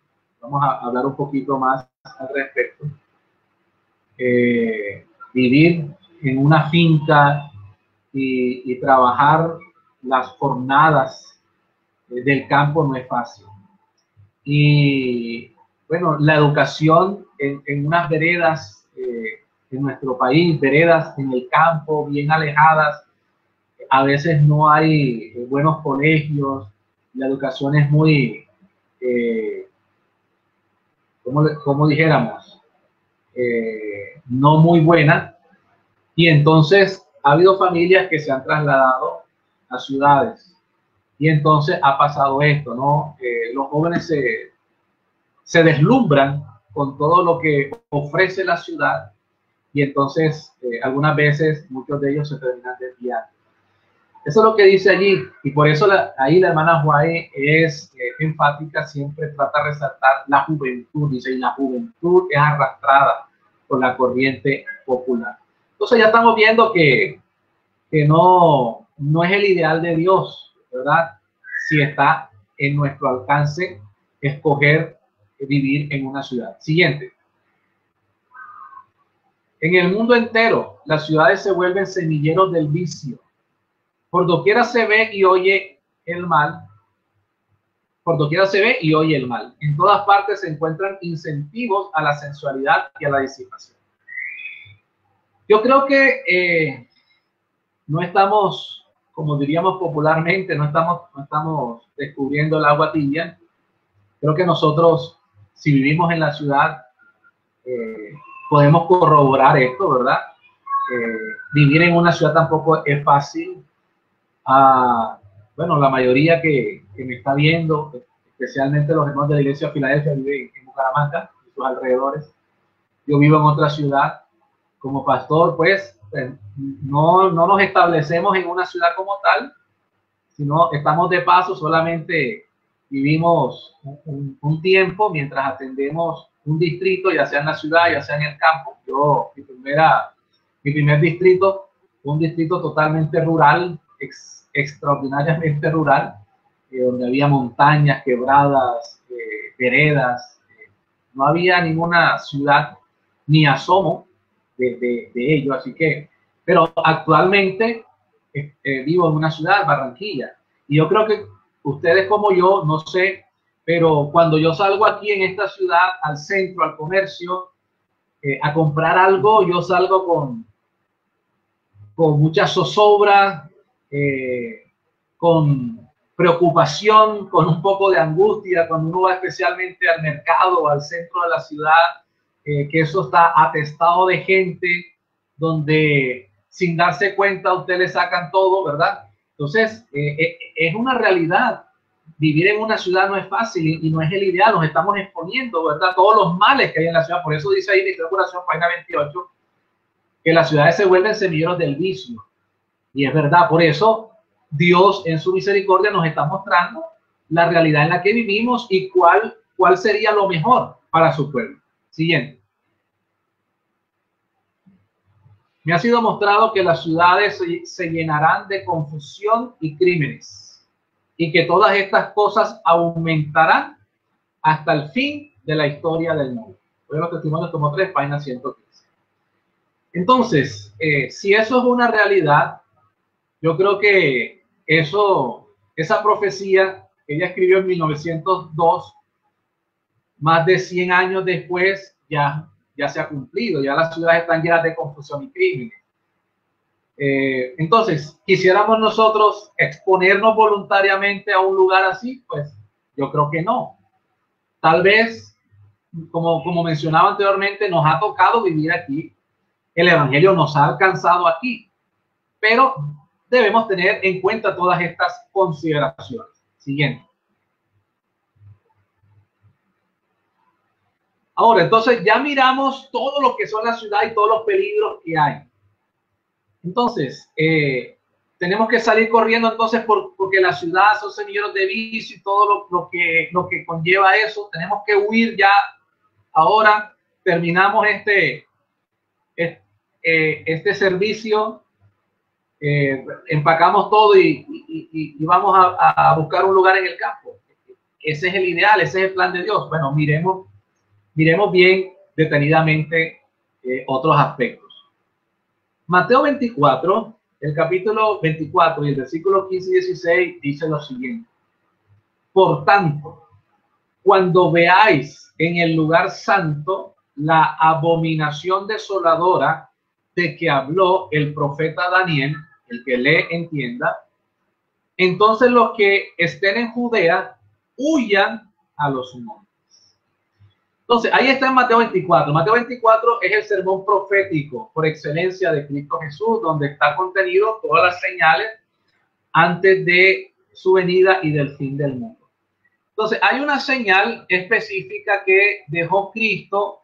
Vamos a hablar un poquito más al respecto. Vivir en una finca y trabajar las jornadas del campo no es fácil. Y bueno, la educación en unas veredas en nuestro país, veredas en el campo, bien alejadas, a veces no hay buenos colegios, la educación es muy, como dijéramos, no muy buena, y entonces ha habido familias que se han trasladado a ciudades, y entonces ha pasado esto, ¿no? Los jóvenes se deslumbran con todo lo que ofrece la ciudad, y entonces algunas veces muchos de ellos se terminan desviando. Eso es lo que dice allí, y por eso ahí la hermana Juárez es enfática, siempre trata de resaltar la juventud, dice, y la juventud es arrastrada por la corriente popular. Entonces ya estamos viendo que no es el ideal de Dios, ¿verdad? Si está en nuestro alcance escoger vivir en una ciudad. Siguiente. En el mundo entero, las ciudades se vuelven semilleros del vicio. Por doquiera se ve y oye el mal. Por doquiera se ve y oye el mal. En todas partes se encuentran incentivos a la sensualidad y a la disipación. Yo creo que no estamos, como diríamos popularmente, no estamos descubriendo el agua tibia. Creo que nosotros, si vivimos en la ciudad, podemos corroborar esto, ¿verdad? Vivir en una ciudad tampoco es fácil. Bueno, la mayoría que me está viendo, especialmente los hermanos de la iglesia de Filadelfia, viven en Bucaramanga y sus alrededores. Yo vivo en otra ciudad. Como pastor, pues, no nos establecemos en una ciudad como tal, sino estamos de paso, solamente vivimos un tiempo mientras atendemos un distrito, ya sea en la ciudad, ya sea en el campo. Yo, mi primer distrito, un distrito totalmente rural, extraordinariamente rural, donde había montañas, quebradas, veredas, no había ninguna ciudad ni asomo de ello, así que, pero actualmente vivo en una ciudad, Barranquilla, y yo creo que ustedes como yo, no sé, pero cuando yo salgo aquí en esta ciudad, al centro, al comercio, a comprar algo, yo salgo con mucha zozobra, con preocupación, con un poco de angustia, cuando uno va especialmente al mercado o al centro de la ciudad, que eso está atestado de gente, donde sin darse cuenta a usted le sacan todo, ¿verdad? Entonces, es una realidad. vivir en una ciudad no es fácil y no es el ideal, nos estamos exponiendo, ¿verdad? Todos los males que hay en la ciudad. Por eso dice ahí en la curación, página 28, que las ciudades se vuelven semilleros del vicio. Y es verdad, por eso Dios en su misericordia nos está mostrando la realidad en la que vivimos y cuál sería lo mejor para su pueblo. Siguiente. Me ha sido mostrado que las ciudades se llenarán de confusión y crímenes, y que todas estas cosas aumentarán hasta el fin de la historia del mundo. Voy a los testimonios como 3, página 115. Entonces, si eso es una realidad, yo creo que esa profecía que ella escribió en 1902, más de 100 años después, ya se ha cumplido. Ya las ciudades están llenas de confusión y crímenes. Entonces, ¿quisiéramos nosotros exponernos voluntariamente a un lugar así? Pues yo creo que no. Tal vez, como mencionaba anteriormente, nos ha tocado vivir aquí. El evangelio nos ha alcanzado aquí. Pero debemos tener en cuenta todas estas consideraciones. Siguiente. Ahora, entonces ya miramos todo lo que son la ciudad y todos los peligros que hay. Entonces, tenemos que salir corriendo entonces porque la ciudad son semilleros de vicio y todo lo que conlleva eso. Tenemos que huir ya. Ahora terminamos este servicio, empacamos todo y vamos a buscar un lugar en el campo. Ese es el ideal, ese es el plan de Dios. Bueno, miremos bien detenidamente otros aspectos. Mateo 24, el capítulo 24 y el versículo 15 y 16 dice lo siguiente. Por tanto, cuando veáis en el lugar santo la abominación desoladora de que habló el profeta Daniel, el que lee entienda, entonces los que estén en Judea huyan a los montes. Entonces, ahí está en Mateo 24. Mateo 24 es el sermón profético por excelencia de Cristo Jesús, donde está contenido todas las señales antes de su venida y del fin del mundo. Entonces, hay una señal específica que dejó Cristo,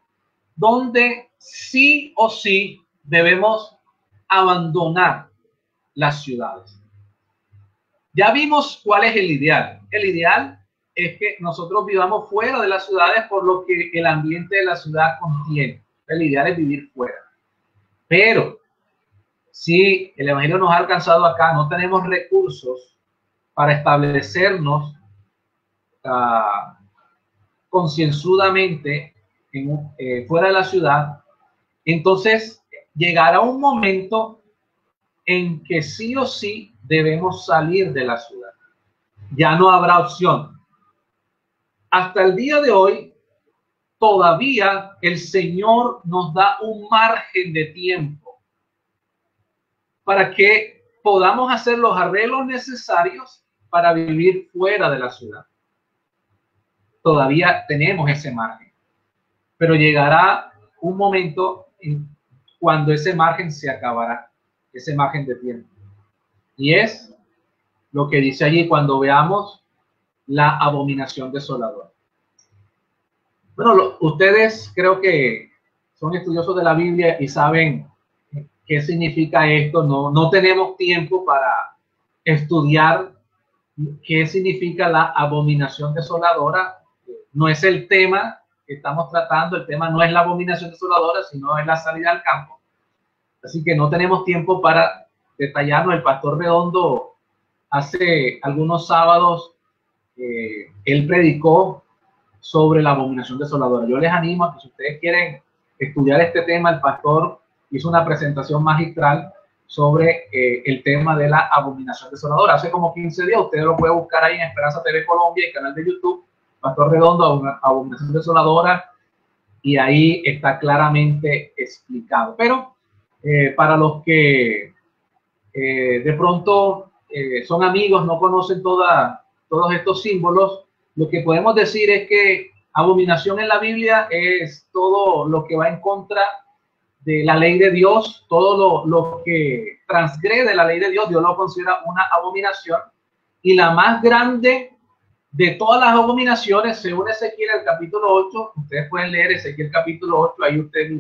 donde sí o sí debemos abandonar las ciudades. Ya vimos cuál es el ideal. El ideal es que nosotros vivamos fuera de las ciudades por lo que el ambiente de la ciudad contiene. El ideal es vivir fuera. Pero si el evangelio nos ha alcanzado acá, no tenemos recursos para establecernos concienzudamente fuera de la ciudad, entonces llegará un momento en que sí o sí debemos salir de la ciudad. Ya no habrá opción. Hasta el día de hoy, todavía el Señor nos da un margen de tiempo para que podamos hacer los arreglos necesarios para vivir fuera de la ciudad. Todavía tenemos ese margen, pero llegará un momento cuando ese margen se acabará, ese margen de tiempo. Y es lo que dice allí cuando veamos la abominación desoladora. Bueno, ustedes creo que son estudiosos de la Biblia y saben qué significa esto. No tenemos tiempo para estudiar qué significa la abominación desoladora. No es el tema que estamos tratando. El tema no es la abominación desoladora, sino es la salida al campo. Así que no tenemos tiempo para detallarlo. El pastor Redondo hace algunos sábados él predicó sobre la abominación desoladora. Yo les animo a que si ustedes quieren estudiar este tema, el pastor hizo una presentación magistral sobre el tema de la abominación desoladora. Hace como 15 días, ustedes lo pueden buscar ahí en Esperanza TV Colombia, el canal de YouTube, Pastor Redondo, abominación desoladora, y ahí está claramente explicado. Pero para los que de pronto son amigos, no conocen todos estos símbolos, lo que podemos decir es que abominación en la Biblia es todo lo que va en contra de la ley de Dios, todo lo que transgrede la ley de Dios, Dios lo considera una abominación. Y la más grande de todas las abominaciones, según Ezequiel el capítulo 8, ustedes pueden leer Ezequiel capítulo 8, ahí usted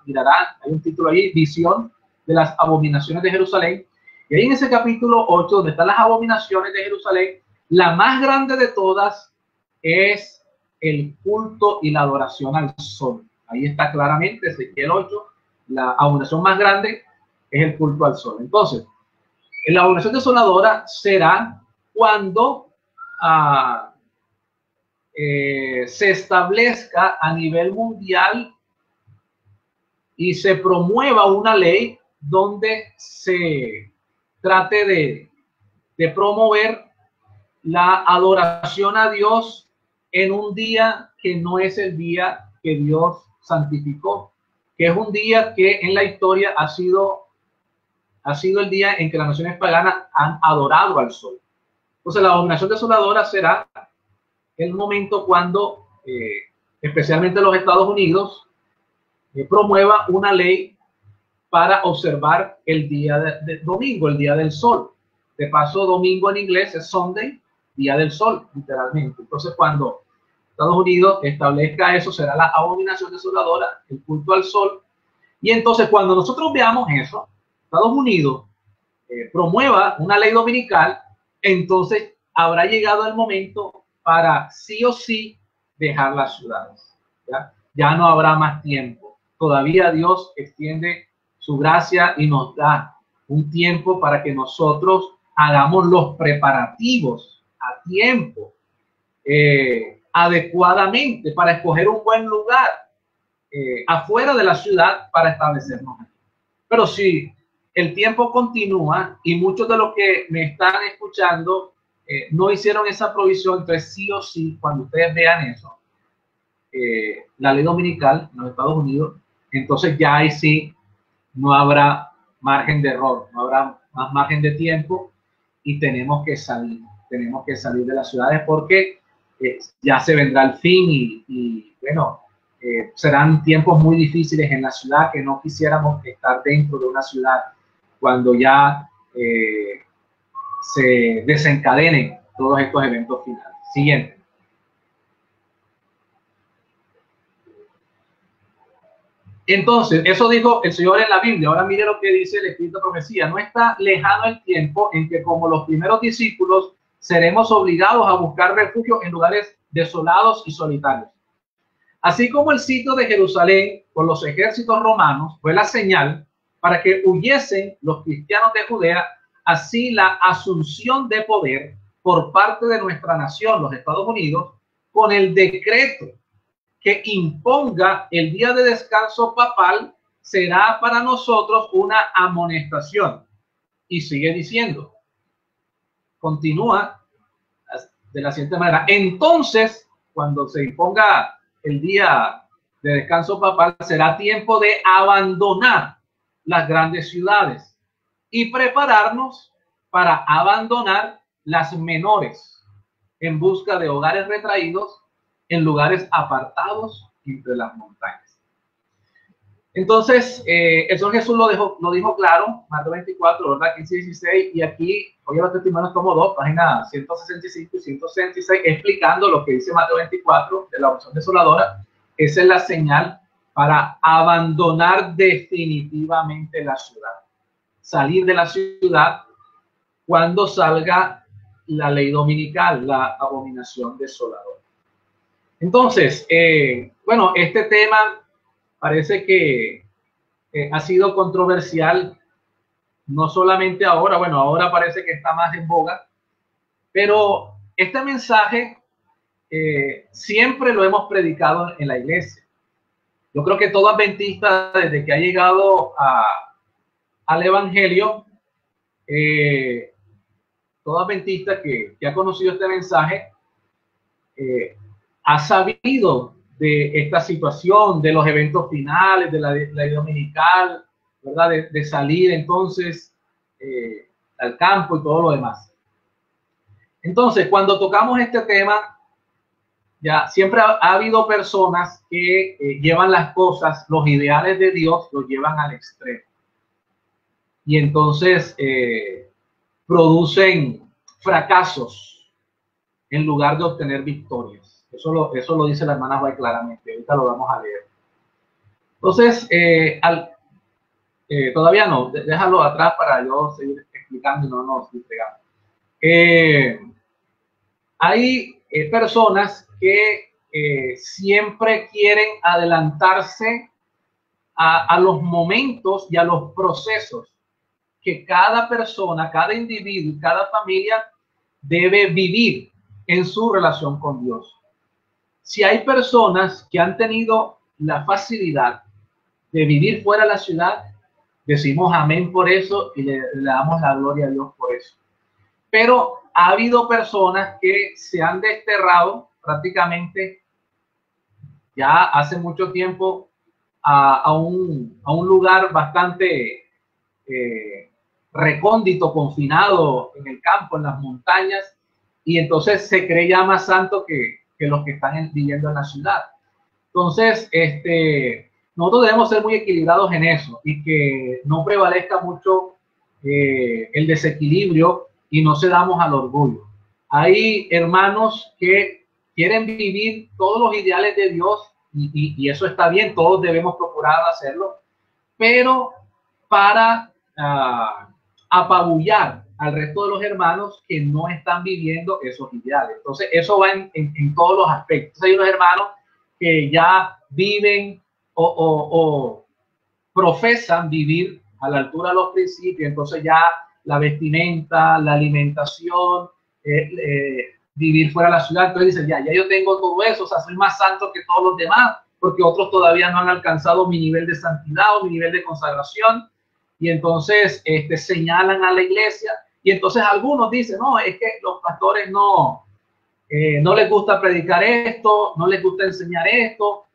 mirará, hay un título ahí, visión de las abominaciones de Jerusalén, y ahí en ese capítulo 8, donde están las abominaciones de Jerusalén, la más grande de todas es el culto y la adoración al sol. Ahí está claramente Ezequiel 8, la abominación más grande es el culto al sol. Entonces, la abominación desoladora será cuando se establezca a nivel mundial y se promueva una ley donde se trate de promover la adoración a Dios en un día que no es el día que Dios santificó, que es un día que en la historia ha sido el día en que las naciones paganas han adorado al sol. Entonces la abominación desoladora será el momento cuando, especialmente los Estados Unidos, promueva una ley para observar el día de domingo, el día del sol. De paso, domingo en inglés es Sunday, día del sol, literalmente. Entonces, cuando Estados Unidos establezca eso, será la abominación desoladora, el culto al sol. Y entonces, cuando nosotros veamos eso, Estados Unidos promueva una ley dominical, entonces habrá llegado el momento para sí o sí dejar las ciudades. Ya no habrá más tiempo. Todavía Dios extiende su gracia y nos da un tiempo para que nosotros hagamos los preparativos a tiempo, adecuadamente, para escoger un buen lugar afuera de la ciudad para establecernos aquí. Pero si el tiempo continúa y muchos de los que me están escuchando no hicieron esa provisión, entonces sí o sí, cuando ustedes vean eso, la ley dominical en los Estados Unidos, entonces ya ahí sí no habrá margen de error, no habrá más margen de tiempo y tenemos que salir de las ciudades porque ya se vendrá el fin y bueno, serán tiempos muy difíciles en la ciudad que no quisiéramos estar dentro de una ciudad cuando ya se desencadenen todos estos eventos finales. Siguiente. Entonces, eso dijo el Señor en la Biblia. Ahora mire lo que dice el Espíritu de Profecía. No está lejano el tiempo en que, como los primeros discípulos, seremos obligados a buscar refugio en lugares desolados y solitarios. Así como el sitio de Jerusalén por los ejércitos romanos fue la señal para que huyesen los cristianos de Judea, así la asunción de poder por parte de nuestra nación, los Estados Unidos, con el decreto que imponga el día de descanso papal, será para nosotros una amonestación. Y sigue diciendo, continúa de la siguiente manera. Entonces, cuando se imponga el día de descanso papal, será tiempo de abandonar las grandes ciudades y prepararnos para abandonar las menores en busca de hogares retraídos en lugares apartados entre las montañas. Entonces, el Señor Jesús lo dijo claro, Mateo 24, ¿verdad? 15 y 16, y aquí, oye, los testimonios como dos, páginas 165 y 166, explicando lo que dice Mateo 24 de la opción desoladora. Esa es la señal para abandonar definitivamente la ciudad. Salir de la ciudad cuando salga la ley dominical, la abominación desoladora. Entonces, bueno, este tema parece que ha sido controversial, no solamente ahora, bueno, ahora parece que está más en boga, pero este mensaje siempre lo hemos predicado en la iglesia. Yo creo que todo adventista, desde que ha llegado al Evangelio, todo adventista que ha conocido este mensaje, ha sabido de esta situación, de los eventos finales, de la ley dominical, ¿verdad? De salir entonces al campo y todo lo demás. Entonces, cuando tocamos este tema, ya siempre ha habido personas que llevan las cosas, los ideales de Dios, los llevan al extremo. Y entonces producen fracasos en lugar de obtener victorias. Eso lo dice la hermana White claramente. Ahorita lo vamos a leer. Entonces, todavía no, déjalo atrás para yo seguir explicando y no nos distraigamos. Hay personas que siempre quieren adelantarse a los momentos y a los procesos que cada persona, cada individuo, cada familia debe vivir en su relación con Dios. Si hay personas que han tenido la facilidad de vivir fuera de la ciudad, decimos amén por eso y le damos la gloria a Dios por eso. Pero ha habido personas que se han desterrado prácticamente ya hace mucho tiempo a un lugar bastante recóndito, confinado en el campo, en las montañas, y entonces se cree ya más santo que los que están viviendo en la ciudad. Entonces, nosotros debemos ser muy equilibrados en eso y que no prevalezca mucho el desequilibrio y no cedamos al orgullo. Hay hermanos que quieren vivir todos los ideales de Dios y eso está bien, todos debemos procurar hacerlo, pero para apabullar al resto de los hermanos que no están viviendo esos ideales. Entonces, eso va en todos los aspectos. Hay unos hermanos que ya viven o profesan vivir a la altura de los principios, entonces ya la vestimenta, la alimentación, vivir fuera de la ciudad, entonces dicen, ya yo tengo todo eso, o sea, soy más santo que todos los demás, porque otros todavía no han alcanzado mi nivel de santidad o mi nivel de consagración, y entonces señalan a la iglesia, y entonces algunos dicen, no, es que los pastores no les gusta predicar esto, no les gusta enseñar esto,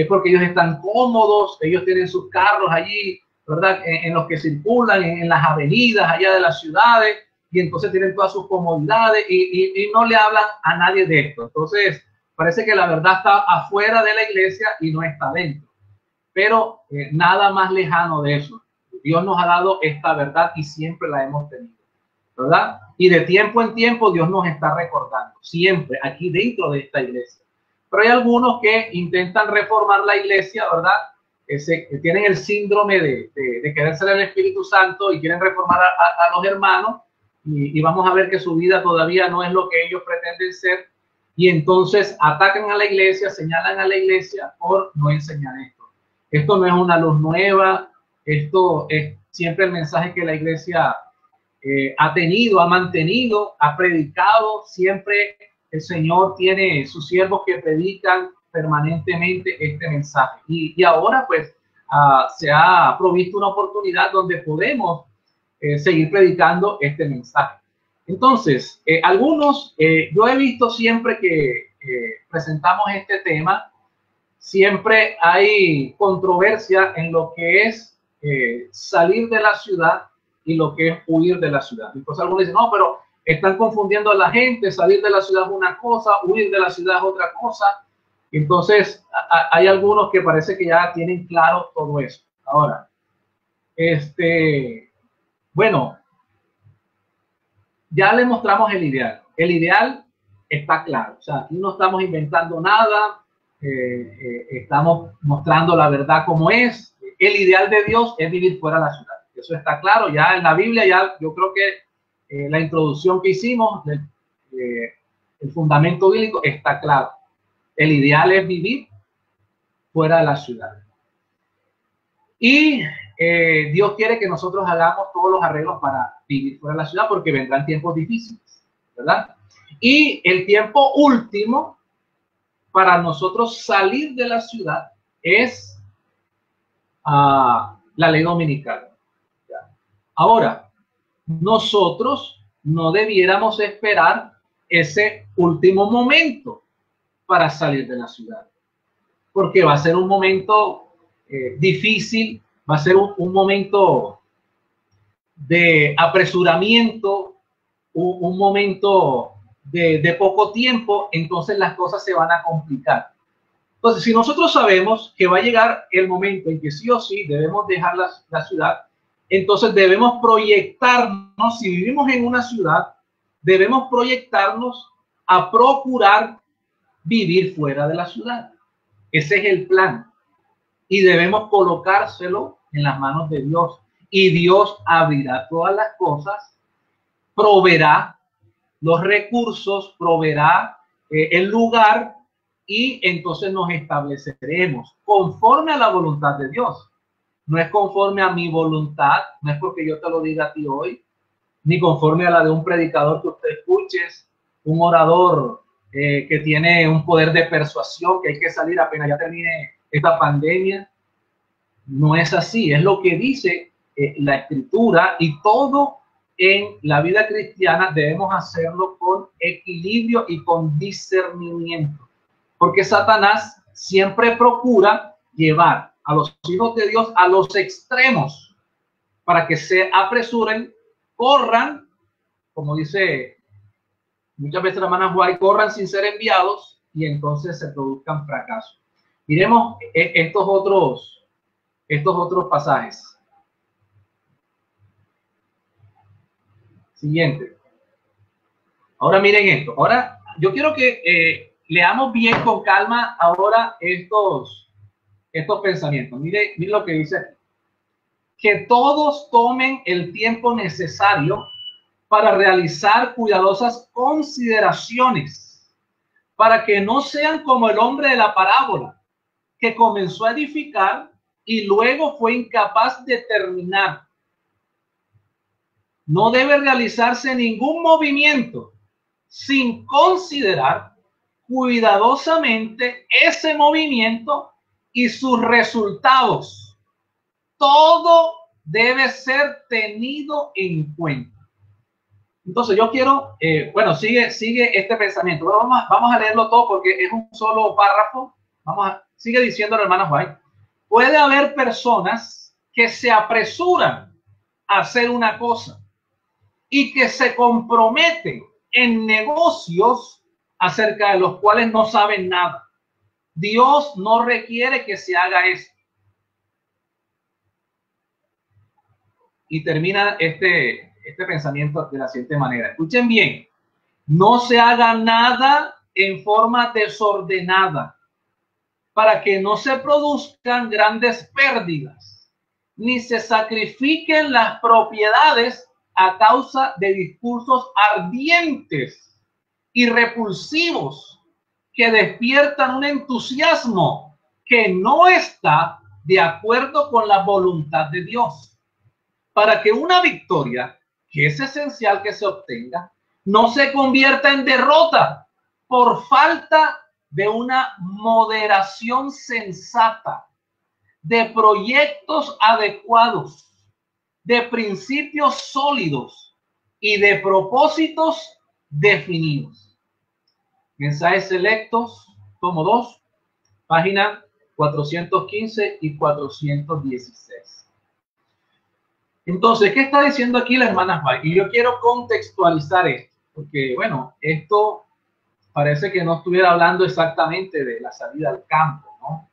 porque ellos están cómodos, ellos tienen sus carros allí, ¿verdad? En los que circulan, en las avenidas allá de las ciudades, y entonces tienen todas sus comodidades y no le hablan a nadie de esto. Entonces, parece que la verdad está afuera de la iglesia y no está dentro. Pero nada más lejano de eso. Dios nos ha dado esta verdad y siempre la hemos tenido, ¿verdad? Y de tiempo en tiempo Dios nos está recordando, siempre aquí dentro de esta iglesia. Pero hay algunos que intentan reformar la iglesia, ¿verdad? Que tienen el síndrome de querer ser el Espíritu Santo y quieren reformar a los hermanos y vamos a ver que su vida todavía no es lo que ellos pretenden ser y entonces atacan a la iglesia, señalan a la iglesia por no enseñar esto. Esto no es una luz nueva, esto es siempre el mensaje que la iglesia ha tenido, ha mantenido, ha predicado. Siempre el Señor tiene sus siervos que predican permanentemente este mensaje. Y ahora pues se ha provisto una oportunidad donde podemos seguir predicando este mensaje. Entonces, algunos, yo he visto siempre que presentamos este tema, siempre hay controversia en lo que es salir de la ciudad y lo que es huir de la ciudad. Entonces algunos dicen, no, pero están confundiendo a la gente, salir de la ciudad es una cosa, huir de la ciudad es otra cosa. Entonces hay algunos que parece que ya tienen claro todo eso. Ahora, bueno, ya le mostramos el ideal. El ideal está claro. O sea, aquí no estamos inventando nada, estamos mostrando la verdad como es. El ideal de Dios es vivir fuera de la ciudad. Eso está claro. Ya en la Biblia, ya yo creo que la introducción que hicimos, el fundamento bíblico está claro. El ideal es vivir fuera de la ciudad. Y Dios quiere que nosotros hagamos todos los arreglos para vivir fuera de la ciudad porque vendrán tiempos difíciles, ¿verdad? Y el tiempo último para nosotros salir de la ciudad es la ley dominical. Ahora, nosotros no debiéramos esperar ese último momento para salir de la ciudad, porque va a ser un momento difícil, va a ser un momento de apresuramiento, un momento de poco tiempo, entonces las cosas se van a complicar. Entonces, si nosotros sabemos que va a llegar el momento en que sí o sí debemos dejar la ciudad, entonces debemos proyectarnos, si vivimos en una ciudad, debemos proyectarnos a procurar vivir fuera de la ciudad. Ese es el plan. Y debemos colocárselo en las manos de Dios. Y Dios abrirá todas las cosas, proveerá los recursos, proveerá el lugar, y entonces nos estableceremos conforme a la voluntad de Dios. No es conforme a mi voluntad, no es porque yo te lo diga a ti hoy, ni conforme a la de un predicador que usted escuches, un orador que tiene un poder de persuasión, que hay que salir apenas ya termine esta pandemia. No es así, es lo que dice la Escritura, y todo en la vida cristiana debemos hacerlo con equilibrio y con discernimiento. Porque Satanás siempre procura llevar a los hijos de Dios a los extremos para que se apresuren, corran, como dice muchas veces la hermana White, corran sin ser enviados, y entonces se produzcan fracasos. Miremos estos otros pasajes. Siguiente. Ahora miren esto. Ahora yo quiero que leamos bien con calma ahora estos pensamientos. Mire lo que dice aquí. Que todos tomen el tiempo necesario para realizar cuidadosas consideraciones, para que no sean como el hombre de la parábola, que comenzó a edificar y luego fue incapaz de terminar. No debe realizarse ningún movimiento sin considerar cuidadosamente ese movimiento y sus resultados. Todo debe ser tenido en cuenta. Entonces yo quiero, sigue este pensamiento. Vamos a leerlo todo porque es un solo párrafo. Sigue diciendo la hermana White. Puede haber personas que se apresuran a hacer una cosa y que se comprometen en negocios acerca de los cuales no saben nada. Dios no requiere que se haga esto. Y termina este pensamiento de la siguiente manera. Escuchen bien. No se haga nada en forma desordenada, para que no se produzcan grandes pérdidas, ni se sacrifiquen las propiedades a causa de discursos ardientes y repulsivos que despiertan un entusiasmo que no está de acuerdo con la voluntad de Dios, para que una victoria, que es esencial que se obtenga, no se convierta en derrota por falta de una moderación sensata, de proyectos adecuados, de principios sólidos y de propósitos definidos. Mensajes selectos, tomo 2, página 415 y 416. Entonces, ¿qué está diciendo aquí la hermana White? Y yo quiero contextualizar esto, porque, bueno, esto parece que no estuviera hablando exactamente de la salida al campo, ¿no?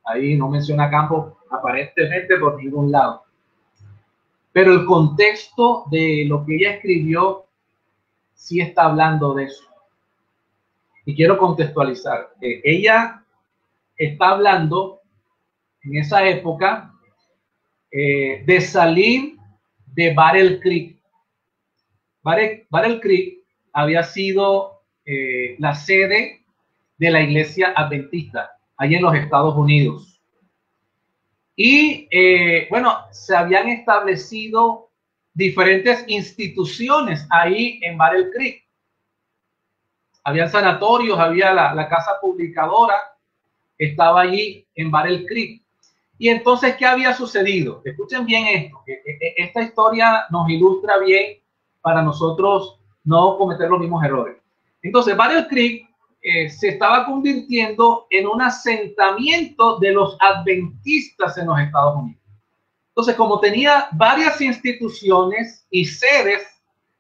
Ahí no menciona campo aparentemente por ningún lado. Pero el contexto de lo que ella escribió sí está hablando de eso. Y quiero contextualizar. Ella está hablando en esa época de salir de Battle Creek. Battle Creek había sido la sede de la iglesia adventista, allí en los Estados Unidos. Y se habían establecido diferentes instituciones ahí en Battle Creek. Había sanatorios, había la casa publicadora, estaba allí en Battle Creek. Y entonces, ¿qué había sucedido? Escuchen bien esto. Esta historia nos ilustra bien para nosotros no cometer los mismos errores. Entonces, Battle Creek se estaba convirtiendo en un asentamiento de los adventistas en los Estados Unidos. Entonces, como tenía varias instituciones y sedes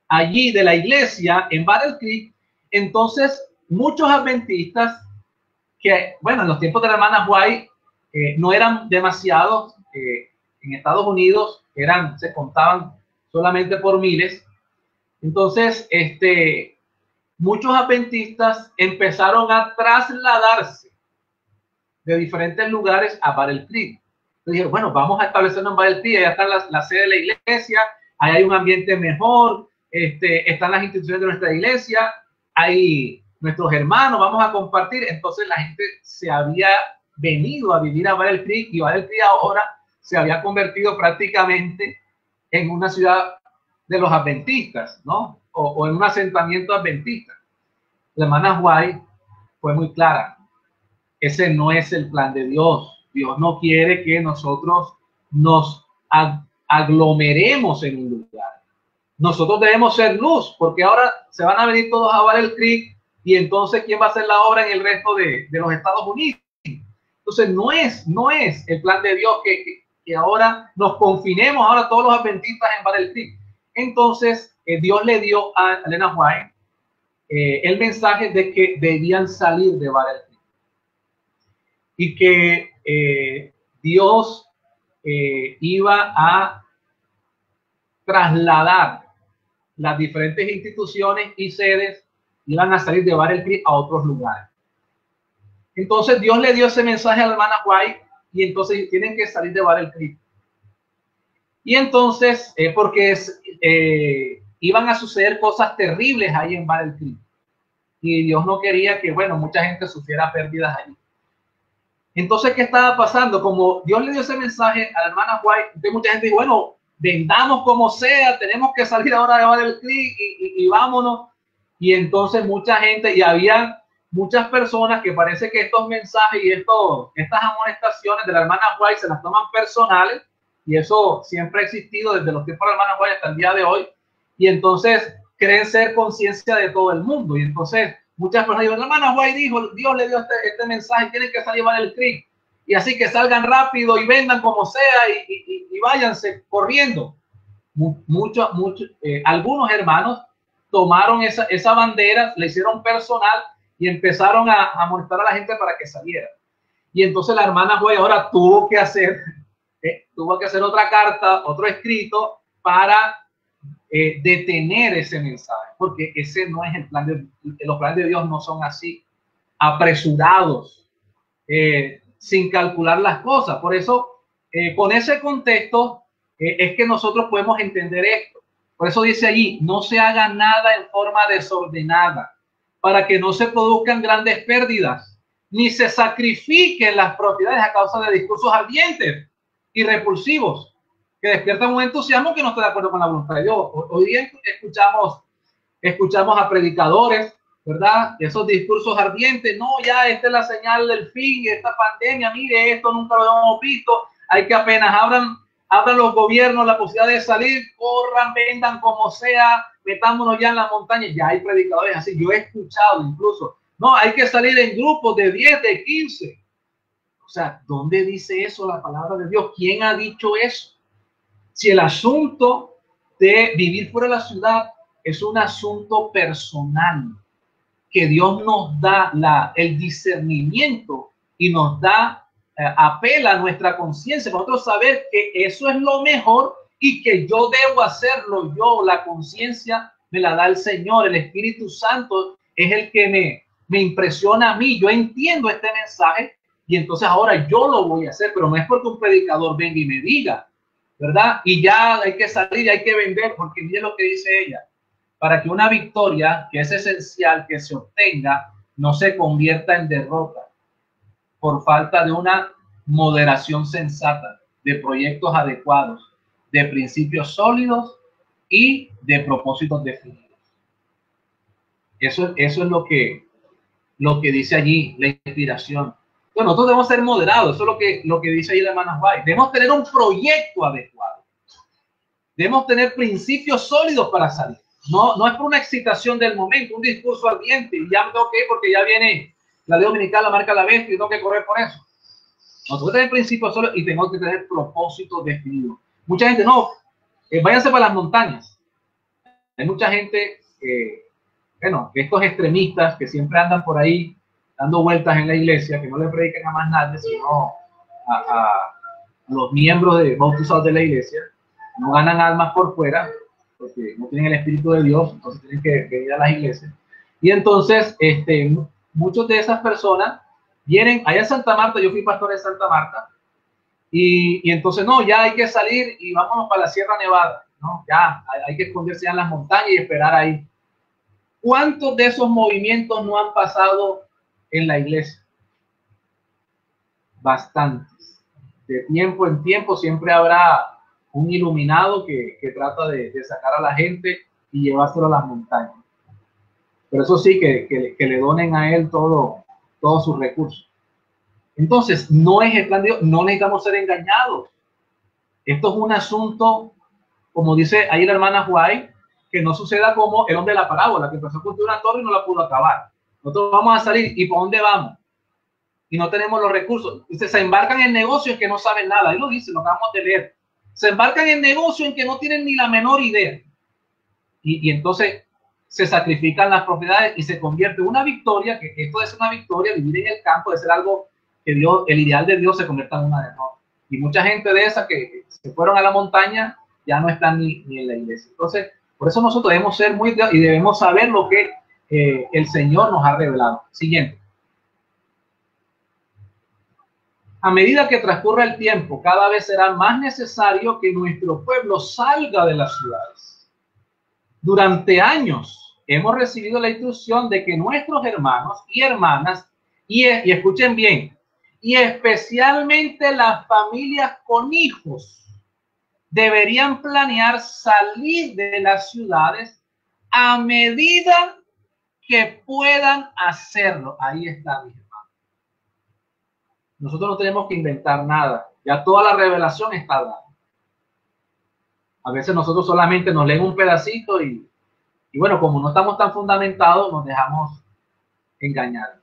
allí de la iglesia en Battle Creek, entonces muchos adventistas que, en los tiempos de la hermana White no eran demasiados, en Estados Unidos se contaban solamente por miles. Entonces, muchos adventistas empezaron a trasladarse de diferentes lugares a Battle Creek. Dijeron, bueno, vamos a establecernos en Battle Creek, allá está la sede de la iglesia, ahí hay un ambiente mejor, están las instituciones de nuestra iglesia, hay nuestros hermanos, vamos a compartir. Entonces la gente se había venido a vivir a Battle Creek, y Battle Creek ahora se había convertido prácticamente en una ciudad de los adventistas, ¿no? O en un asentamiento adventista. La hermana White fue muy clara. Ese no es el plan de Dios. Dios no quiere que nosotros nos aglomeremos en un lugar. Nosotros debemos ser luz, porque ahora se van a venir todos a Battle Creek, y entonces ¿quién va a hacer la obra en el resto de los Estados Unidos? Entonces no es el plan de Dios que ahora nos confinemos ahora todos los adventistas en Battle Creek. Entonces Dios le dio a Elena White el mensaje de que debían salir de Battle Creek, y que Dios iba a trasladar las diferentes instituciones y sedes, iban a salir de Battle Creek a otros lugares. Entonces Dios le dio ese mensaje a la hermana White, y entonces tienen que salir de Battle Creek. Y entonces, porque iban a suceder cosas terribles ahí en Battle Creek, y Dios no quería que, bueno, mucha gente sufriera pérdidas allí. Entonces, ¿qué estaba pasando? Como Dios le dio ese mensaje a la hermana White, entonces mucha gente dijo, bueno, vendamos como sea, tenemos que salir ahora de Battle Creek y vámonos. Y entonces mucha gente, y había muchas personas que parece que estos mensajes y estas amonestaciones de la hermana White se las toman personales, y eso siempre ha existido desde los tiempos de la hermana White hasta el día de hoy, y entonces creen ser conciencia de todo el mundo. Y entonces muchas personas dicen, la hermana White dijo, Dios le dio este mensaje, tienen que salir Battle Creek, y así que salgan rápido y vendan como sea y váyanse corriendo. Algunos hermanos tomaron esa bandera, la hicieron personal y empezaron a molestar a la gente para que saliera. Y entonces la hermana White ahora tuvo que hacer otra carta, otro escrito para detener ese mensaje, porque ese no es el plan de los planes de Dios. No son así, apresurados, sin calcular las cosas. Por eso, con ese contexto, es que nosotros podemos entender esto. Por eso dice allí, no se haga nada en forma desordenada, para que no se produzcan grandes pérdidas, ni se sacrifiquen las propiedades a causa de discursos ardientes y repulsivos, que despiertan un entusiasmo que no está de acuerdo con la voluntad de Dios. Hoy día escuchamos a predicadores, ¿verdad? Esos discursos ardientes, no, ya esta es la señal del fin, esta pandemia, mire, esto nunca lo hemos visto, hay que apenas abran los gobiernos la posibilidad de salir, corran, vendan como sea, metámonos ya en la montaña. Ya hay predicadores así, yo he escuchado incluso, no, hay que salir en grupos de 10, de 15. O sea, ¿dónde dice eso la palabra de Dios? ¿Quién ha dicho eso? Si el asunto de vivir fuera de la ciudad es un asunto personal, que Dios nos da el discernimiento y nos da, apela a nuestra conciencia, para nosotros saber que eso es lo mejor y que yo debo hacerlo yo. La conciencia me la da el Señor, el Espíritu Santo es el que me impresiona a mí. Yo entiendo este mensaje y entonces ahora yo lo voy a hacer, pero no es porque un predicador venga y me diga, ¿verdad? Y ya hay que salir, hay que vender, porque mire lo que dice ella. Para que una victoria, que es esencial que se obtenga, no se convierta en derrota por falta de una moderación sensata, de proyectos adecuados, de principios sólidos y de propósitos definidos. Eso es lo que dice allí la inspiración. Bueno, nosotros debemos ser moderados, eso es lo que dice ahí la hermana White. Debemos tener un proyecto adecuado. Debemos tener principios sólidos para salir. No es por una excitación del momento, un discurso ardiente, y ya me tengo que ir porque ya viene la ley dominical, la marca la bestia, y tengo que correr por eso. Nosotros tenemos principios sólidos y tenemos que tener propósitos definidos. Mucha gente, no, váyanse para las montañas. Hay mucha gente, estos extremistas que siempre andan por ahí dando vueltas en la iglesia, que no le predican a más nadie, sino a los miembros bautizados de la iglesia. No ganan almas por fuera, porque no tienen el Espíritu de Dios, entonces tienen que venir a las iglesias. Y entonces, muchos de esas personas vienen allá en Santa Marta. Yo fui pastor en Santa Marta. Y entonces, no, ya hay que salir y vámonos para la Sierra Nevada, ¿no? Ya hay que esconderse ya en las montañas y esperar ahí. ¿Cuántos de esos movimientos no han pasado en la iglesia? Bastantes. De tiempo en tiempo siempre habrá un iluminado que trata de sacar a la gente y llevárselo a las montañas. Pero eso sí, que le donen a él todos sus recursos. Entonces, no es el plan de Dios, no necesitamos ser engañados. Esto es un asunto, como dice ahí la hermana White, que no suceda como el hombre de la parábola, que empezó a construir una torre y no la pudo acabar. Nosotros vamos a salir, ¿y por dónde vamos? Y no tenemos los recursos. Dice, se embarcan en negocios que no saben nada. Ahí lo dice, lo acabamos de leer. Se embarcan en negocios en que no tienen ni la menor idea. Y entonces se sacrifican las propiedades y se convierte en una victoria, que esto es una victoria, vivir en el campo, de ser algo que Dios, el ideal de Dios se convierta en una derrota. Y mucha gente de esas que se fueron a la montaña ya no están ni en la iglesia. Entonces, por eso nosotros debemos ser muy, y debemos saber lo que el Señor nos ha revelado. Siguiente. A medida que transcurra el tiempo, cada vez será más necesario que nuestro pueblo salga de las ciudades. Durante años hemos recibido la instrucción de que nuestros hermanos y hermanas, y escuchen bien, y especialmente las familias con hijos, deberían planear salir de las ciudades a medida que puedan hacerlo. Ahí está, mi hermano. Nosotros no tenemos que inventar nada. Ya toda la revelación está dada. A veces nosotros solamente nos leen un pedacito y bueno, como no estamos tan fundamentados, nos dejamos engañar.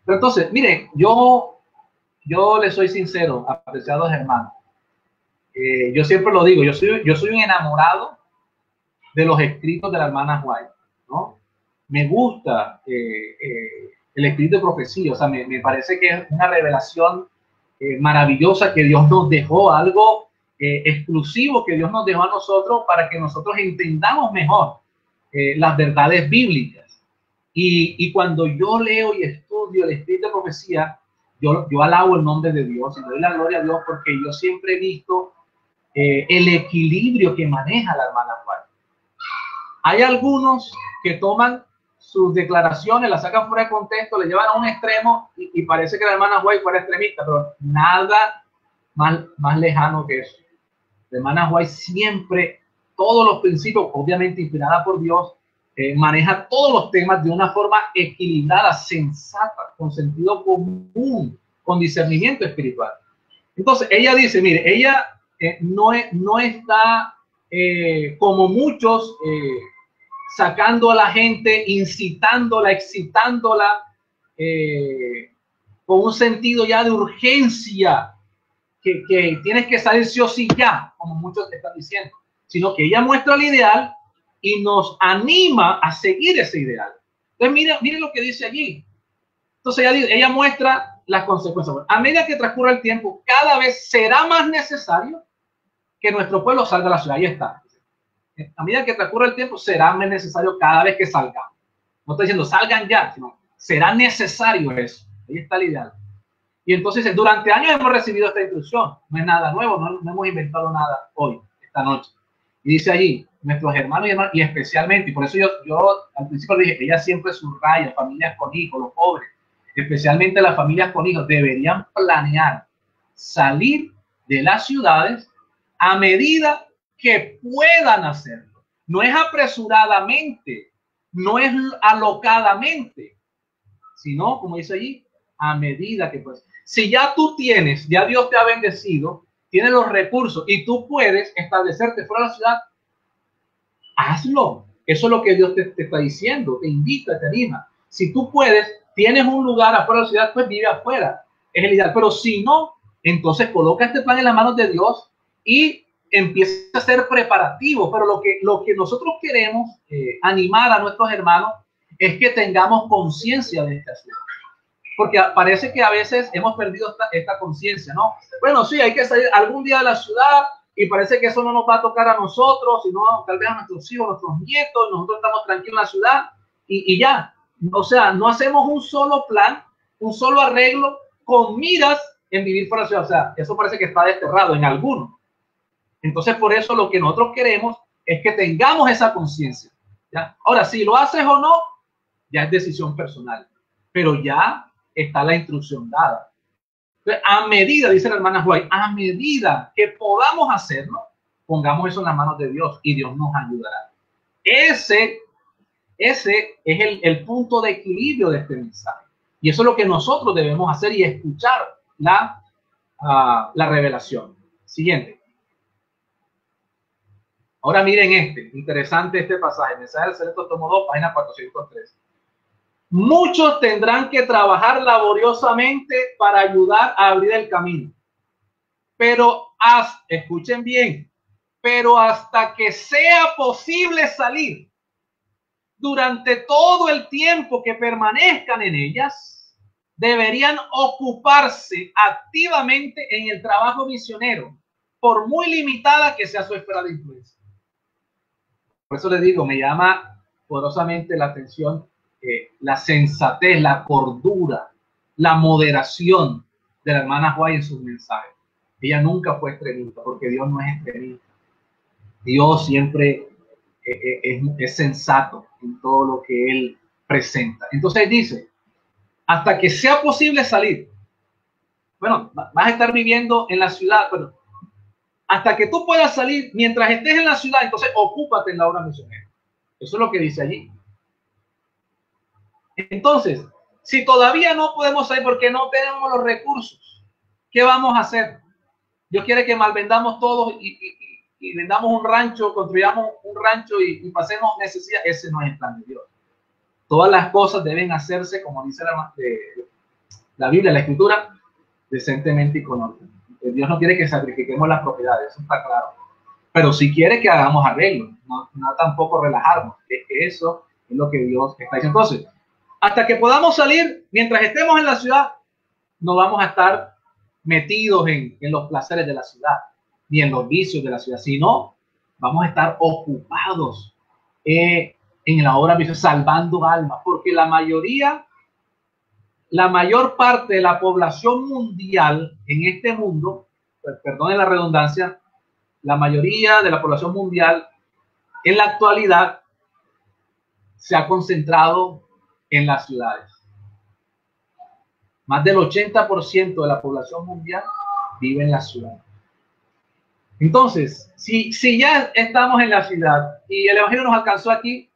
Pero entonces, miren, yo les soy sincero, apreciados hermanos. Yo siempre lo digo, yo soy un enamorado de los escritos de la hermana White, ¿no? Me gusta el espíritu de profecía, o sea, me parece que es una revelación maravillosa que Dios nos dejó, algo exclusivo que Dios nos dejó a nosotros para que nosotros entendamos mejor las verdades bíblicas. Y cuando yo leo y estudio el espíritu de profecía, yo alabo el nombre de Dios y le doy la gloria a Dios, porque yo siempre he visto el equilibrio que maneja la hermana White. Hay algunos que toman sus declaraciones, las sacan fuera de contexto, le llevan a un extremo y parece que la hermana White fuera extremista, pero nada más lejano que eso. La hermana White siempre, todos los principios, obviamente inspirada por Dios, maneja todos los temas de una forma equilibrada, sensata, con sentido común, con discernimiento espiritual. Entonces, ella dice, mire, ella no está como muchos sacando a la gente, incitándola, excitándola, con un sentido ya de urgencia, que tienes que salir sí o sí ya, como muchos te están diciendo, sino que ella muestra el ideal y nos anima a seguir ese ideal. Entonces, mire lo que dice allí. Entonces, ella muestra las consecuencias. A medida que transcurra el tiempo, cada vez será más necesario que nuestro pueblo salga de la ciudad. Ahí está. A medida que transcurra el tiempo, será más necesario cada vez que salgamos. No estoy diciendo salgan ya, sino será necesario eso. Ahí está el ideal. Y entonces, durante años hemos recibido esta instrucción. No es nada nuevo, no hemos inventado nada hoy, esta noche. Y dice allí, nuestros hermanos y hermanas, y especialmente, y por eso yo al principio dije que ella siempre subraya familias con hijos, los pobres, especialmente las familias con hijos, deberían planear salir de las ciudades a medida que puedan hacerlo. No es apresuradamente, no es alocadamente, sino, como dice allí, a medida que puedas. Si ya tú tienes, ya Dios te ha bendecido, tienes los recursos y tú puedes establecerte fuera de la ciudad, hazlo. Eso es lo que Dios te está diciendo, te invita, te anima. Si tú puedes, tienes un lugar afuera de la ciudad, pues vive afuera. Es el ideal. Pero si no, entonces coloca este plan en las manos de Dios y empieza a ser preparativo. Pero lo que nosotros queremos animar a nuestros hermanos es que tengamos conciencia de este asunto. Porque parece que a veces hemos perdido esta conciencia, ¿no? Bueno, sí, hay que salir algún día de la ciudad y parece que eso no nos va a tocar a nosotros, sino tal vez a nuestros hijos, a nuestros nietos. Nosotros estamos tranquilos en la ciudad y ya. O sea, no hacemos un solo plan, un solo arreglo con miras en vivir por la ciudad. O sea, eso parece que está desterrado en algunos. Entonces, por eso lo que nosotros queremos es que tengamos esa conciencia. Ahora, si lo haces o no, ya es decisión personal. Pero ya está la instrucción dada. Entonces, a medida, dice la hermana White, a medida que podamos hacerlo, pongamos eso en las manos de Dios y Dios nos ayudará. Ese es el punto de equilibrio de este mensaje. Y eso es lo que nosotros debemos hacer y escuchar la revelación. Siguiente. Ahora miren interesante este pasaje. Mensaje del Selecto, tomo 2, página 403. Muchos tendrán que trabajar laboriosamente para ayudar a abrir el camino. Pero, escuchen bien, pero hasta que sea posible salir, durante todo el tiempo que permanezcan en ellas, deberían ocuparse activamente en el trabajo misionero, por muy limitada que sea su esfera de influencia. Por eso les digo, me llama poderosamente la atención la sensatez, la cordura, la moderación de la hermana White en sus mensajes. Ella nunca fue extremista, porque Dios no es extremista. Dios siempre es sensato en todo lo que Él presenta. Entonces dice, hasta que sea posible salir. Bueno, vas a estar viviendo en la ciudad, pero hasta que tú puedas salir, mientras estés en la ciudad, entonces ocúpate en la obra misionera. Eso es lo que dice allí. Entonces, si todavía no podemos salir porque no tenemos los recursos, ¿qué vamos a hacer? Dios quiere que malvendamos todos y vendamos un rancho, construyamos un rancho y pasemos necesidad. Ese no es el plan de Dios. Todas las cosas deben hacerse, como dice la Biblia, la Escritura, decentemente y con orden. Dios no quiere que sacrifiquemos las propiedades, eso está claro. Pero sí quiere que hagamos arreglos, no tampoco relajarnos. Eso es lo que Dios está diciendo. Entonces, hasta que podamos salir, mientras estemos en la ciudad, no vamos a estar metidos en los placeres de la ciudad, ni en los vicios de la ciudad, sino vamos a estar ocupados en la obra misionera, salvando almas, porque la mayor parte de la población mundial en este mundo, perdonen la redundancia, la mayoría de la población mundial en la actualidad se ha concentrado en las ciudades. Más del 80% de la población mundial vive en la ciudad. Entonces, si ya estamos en la ciudad y el Evangelio nos alcanzó aquí,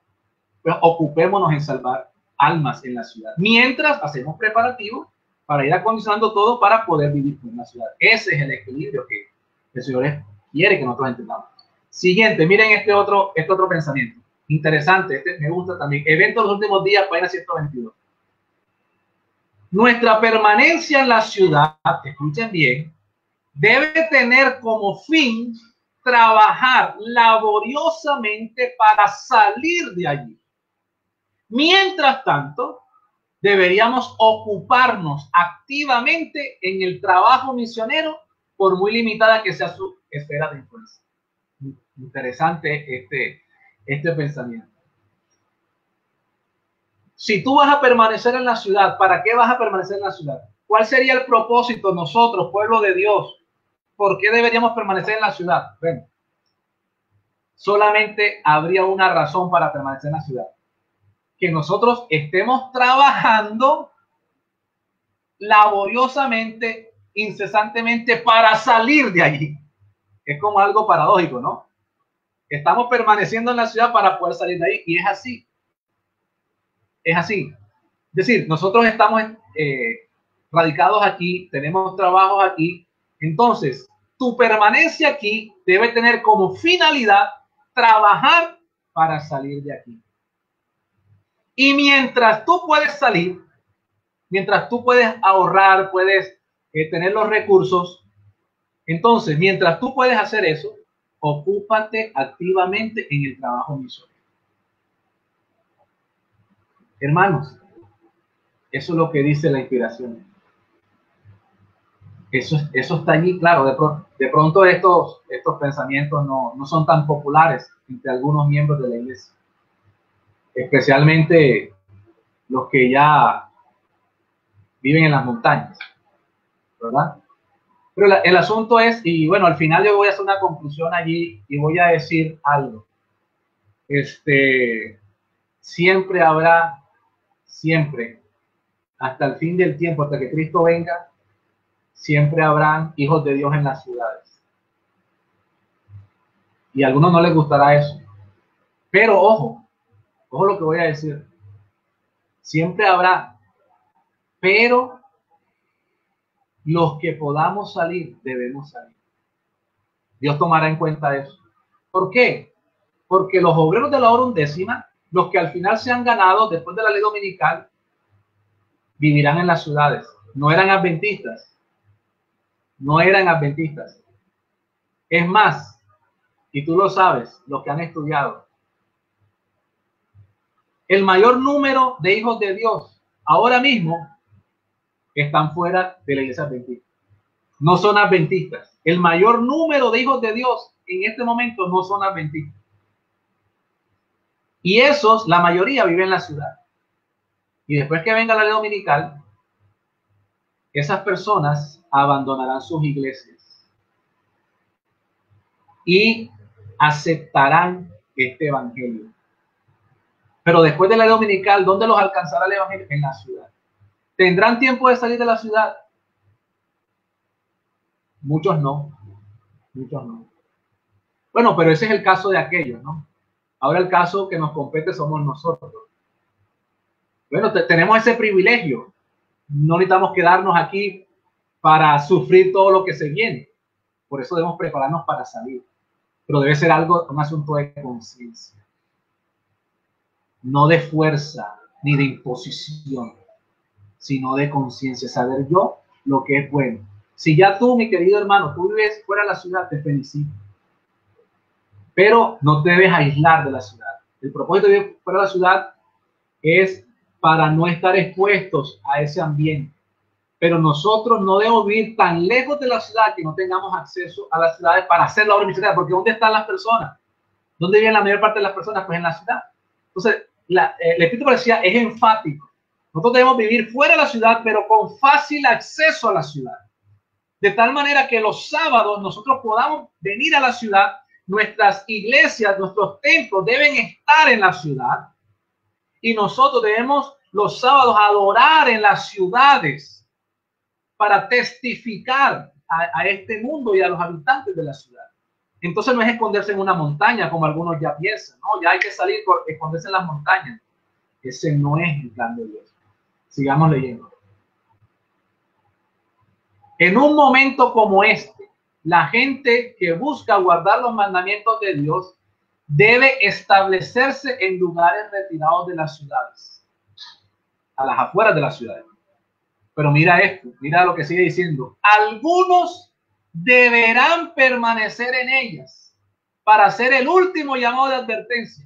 pues ocupémonos en salvar almas en la ciudad, mientras hacemos preparativos para ir acondicionando todo para poder vivir en la ciudad. Ese es el equilibrio que el Señor quiere que nosotros entendamos. Siguiente, miren este otro pensamiento. Interesante, me gusta también. Evento de los últimos días, página 122. Nuestra permanencia en la ciudad, escuchen bien, debe tener como fin trabajar laboriosamente para salir de allí. Mientras tanto, deberíamos ocuparnos activamente en el trabajo misionero, por muy limitada que sea su esfera de influencia. Interesante este pensamiento. Si tú vas a permanecer en la ciudad, ¿para qué vas a permanecer en la ciudad? ¿Cuál sería el propósito nosotros, pueblo de Dios? ¿Por qué deberíamos permanecer en la ciudad? Bueno, solamente habría una razón para permanecer en la ciudad. Que nosotros estemos trabajando laboriosamente, incesantemente para salir de allí. Es como algo paradójico, ¿no? Estamos permaneciendo en la ciudad para poder salir de ahí, y es así. Es así. Es decir, nosotros estamos radicados aquí, tenemos trabajos aquí, entonces tu permanencia aquí debe tener como finalidad trabajar para salir de aquí. Y mientras tú puedes salir, mientras tú puedes ahorrar, puedes tener los recursos, entonces mientras tú puedes hacer eso, ocúpate activamente en el trabajo misionero. Hermanos, eso es lo que dice la inspiración. Eso está allí, claro. De pronto estos pensamientos no son tan populares entre algunos miembros de la iglesia, especialmente los que ya viven en las montañas, ¿verdad? Pero el asunto es, y bueno, al final yo voy a hacer una conclusión allí y voy a decir algo. Siempre habrá, siempre, hasta el fin del tiempo, hasta que Cristo venga, siempre habrán hijos de Dios en las ciudades. Y a algunos no les gustará eso. Pero ojo lo que voy a decir. Siempre habrá, pero los que podamos salir, debemos salir. Dios tomará en cuenta eso. ¿Por qué? Porque los obreros de la hora undécima, los que al final se han ganado después de la ley dominical, vivirán en las ciudades. No eran adventistas. No eran adventistas. Es más, y tú lo sabes, los que han estudiado, el mayor número de hijos de Dios ahora mismo están fuera de la iglesia adventista. No son adventistas. El mayor número de hijos de Dios en este momento no son adventistas. Y esos, la mayoría, viven en la ciudad. Y después que venga la ley dominical, esas personas abandonarán sus iglesias y aceptarán este evangelio. Pero después de la ley dominical, ¿dónde los alcanzará el evangelio? En la ciudad. ¿Tendrán tiempo de salir de la ciudad? Muchos no. Muchos no. Bueno, pero ese es el caso de aquellos, ¿no? Ahora el caso que nos compete somos nosotros. Bueno, tenemos ese privilegio. No necesitamos quedarnos aquí para sufrir todo lo que se viene. Por eso debemos prepararnos para salir. Pero debe ser algo, un asunto de conciencia. No de fuerza ni de imposición, sino de conciencia. Saber yo lo que es bueno. Si ya tú, mi querido hermano, tú vives fuera de la ciudad, te felicito. Pero no te debes aislar de la ciudad. El propósito de vivir fuera de la ciudad es para no estar expuestos a ese ambiente. Pero nosotros no debemos vivir tan lejos de la ciudad que no tengamos acceso a las ciudades para hacer la obra misionera. Porque ¿dónde están las personas? ¿Dónde viven la mayor parte de las personas? Pues en la ciudad. Entonces, el Espíritu decía, es enfático. Nosotros debemos vivir fuera de la ciudad, pero con fácil acceso a la ciudad. De tal manera que los sábados nosotros podamos venir a la ciudad. Nuestras iglesias, nuestros templos deben estar en la ciudad. Y nosotros debemos los sábados adorar en las ciudades para testificar a este mundo y a los habitantes de la ciudad. Entonces no es esconderse en una montaña como algunos ya piensan, ¿no? Ya hay que salir por esconderse en las montañas. Ese no es el plan de Dios. Sigamos leyendo. En un momento como este, la gente que busca guardar los mandamientos de Dios debe establecerse en lugares retirados de las ciudades, a las afueras de las ciudades. Pero mira esto, mira lo que sigue diciendo. Algunos deberán permanecer en ellas para hacer el último llamado de advertencia,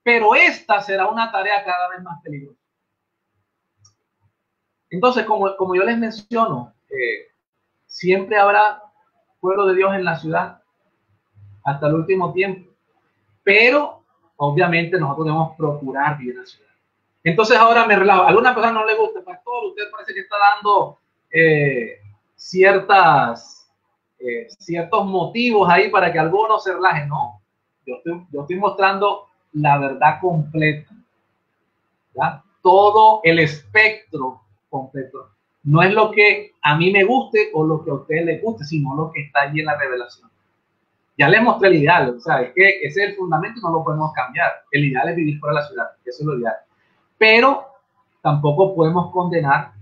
pero esta será una tarea cada vez más peligrosa. Entonces, como yo les menciono, siempre habrá pueblo de Dios en la ciudad hasta el último tiempo, pero obviamente nosotros debemos procurar vivir en la ciudad. Entonces ahora me relajo. A alguna persona no le gusta, pastor, usted parece que está dando ciertos motivos ahí para que algunos se relajen. No, yo estoy mostrando la verdad completa, ¿ya? Todo el espectro completo. No es lo que a mí me guste o lo que a usted le guste, sino lo que está allí en la revelación. Ya les mostré el ideal, o sea, es que ese es el fundamento y no lo podemos cambiar. El ideal es vivir fuera de la ciudad, eso es lo ideal. Pero tampoco podemos condenar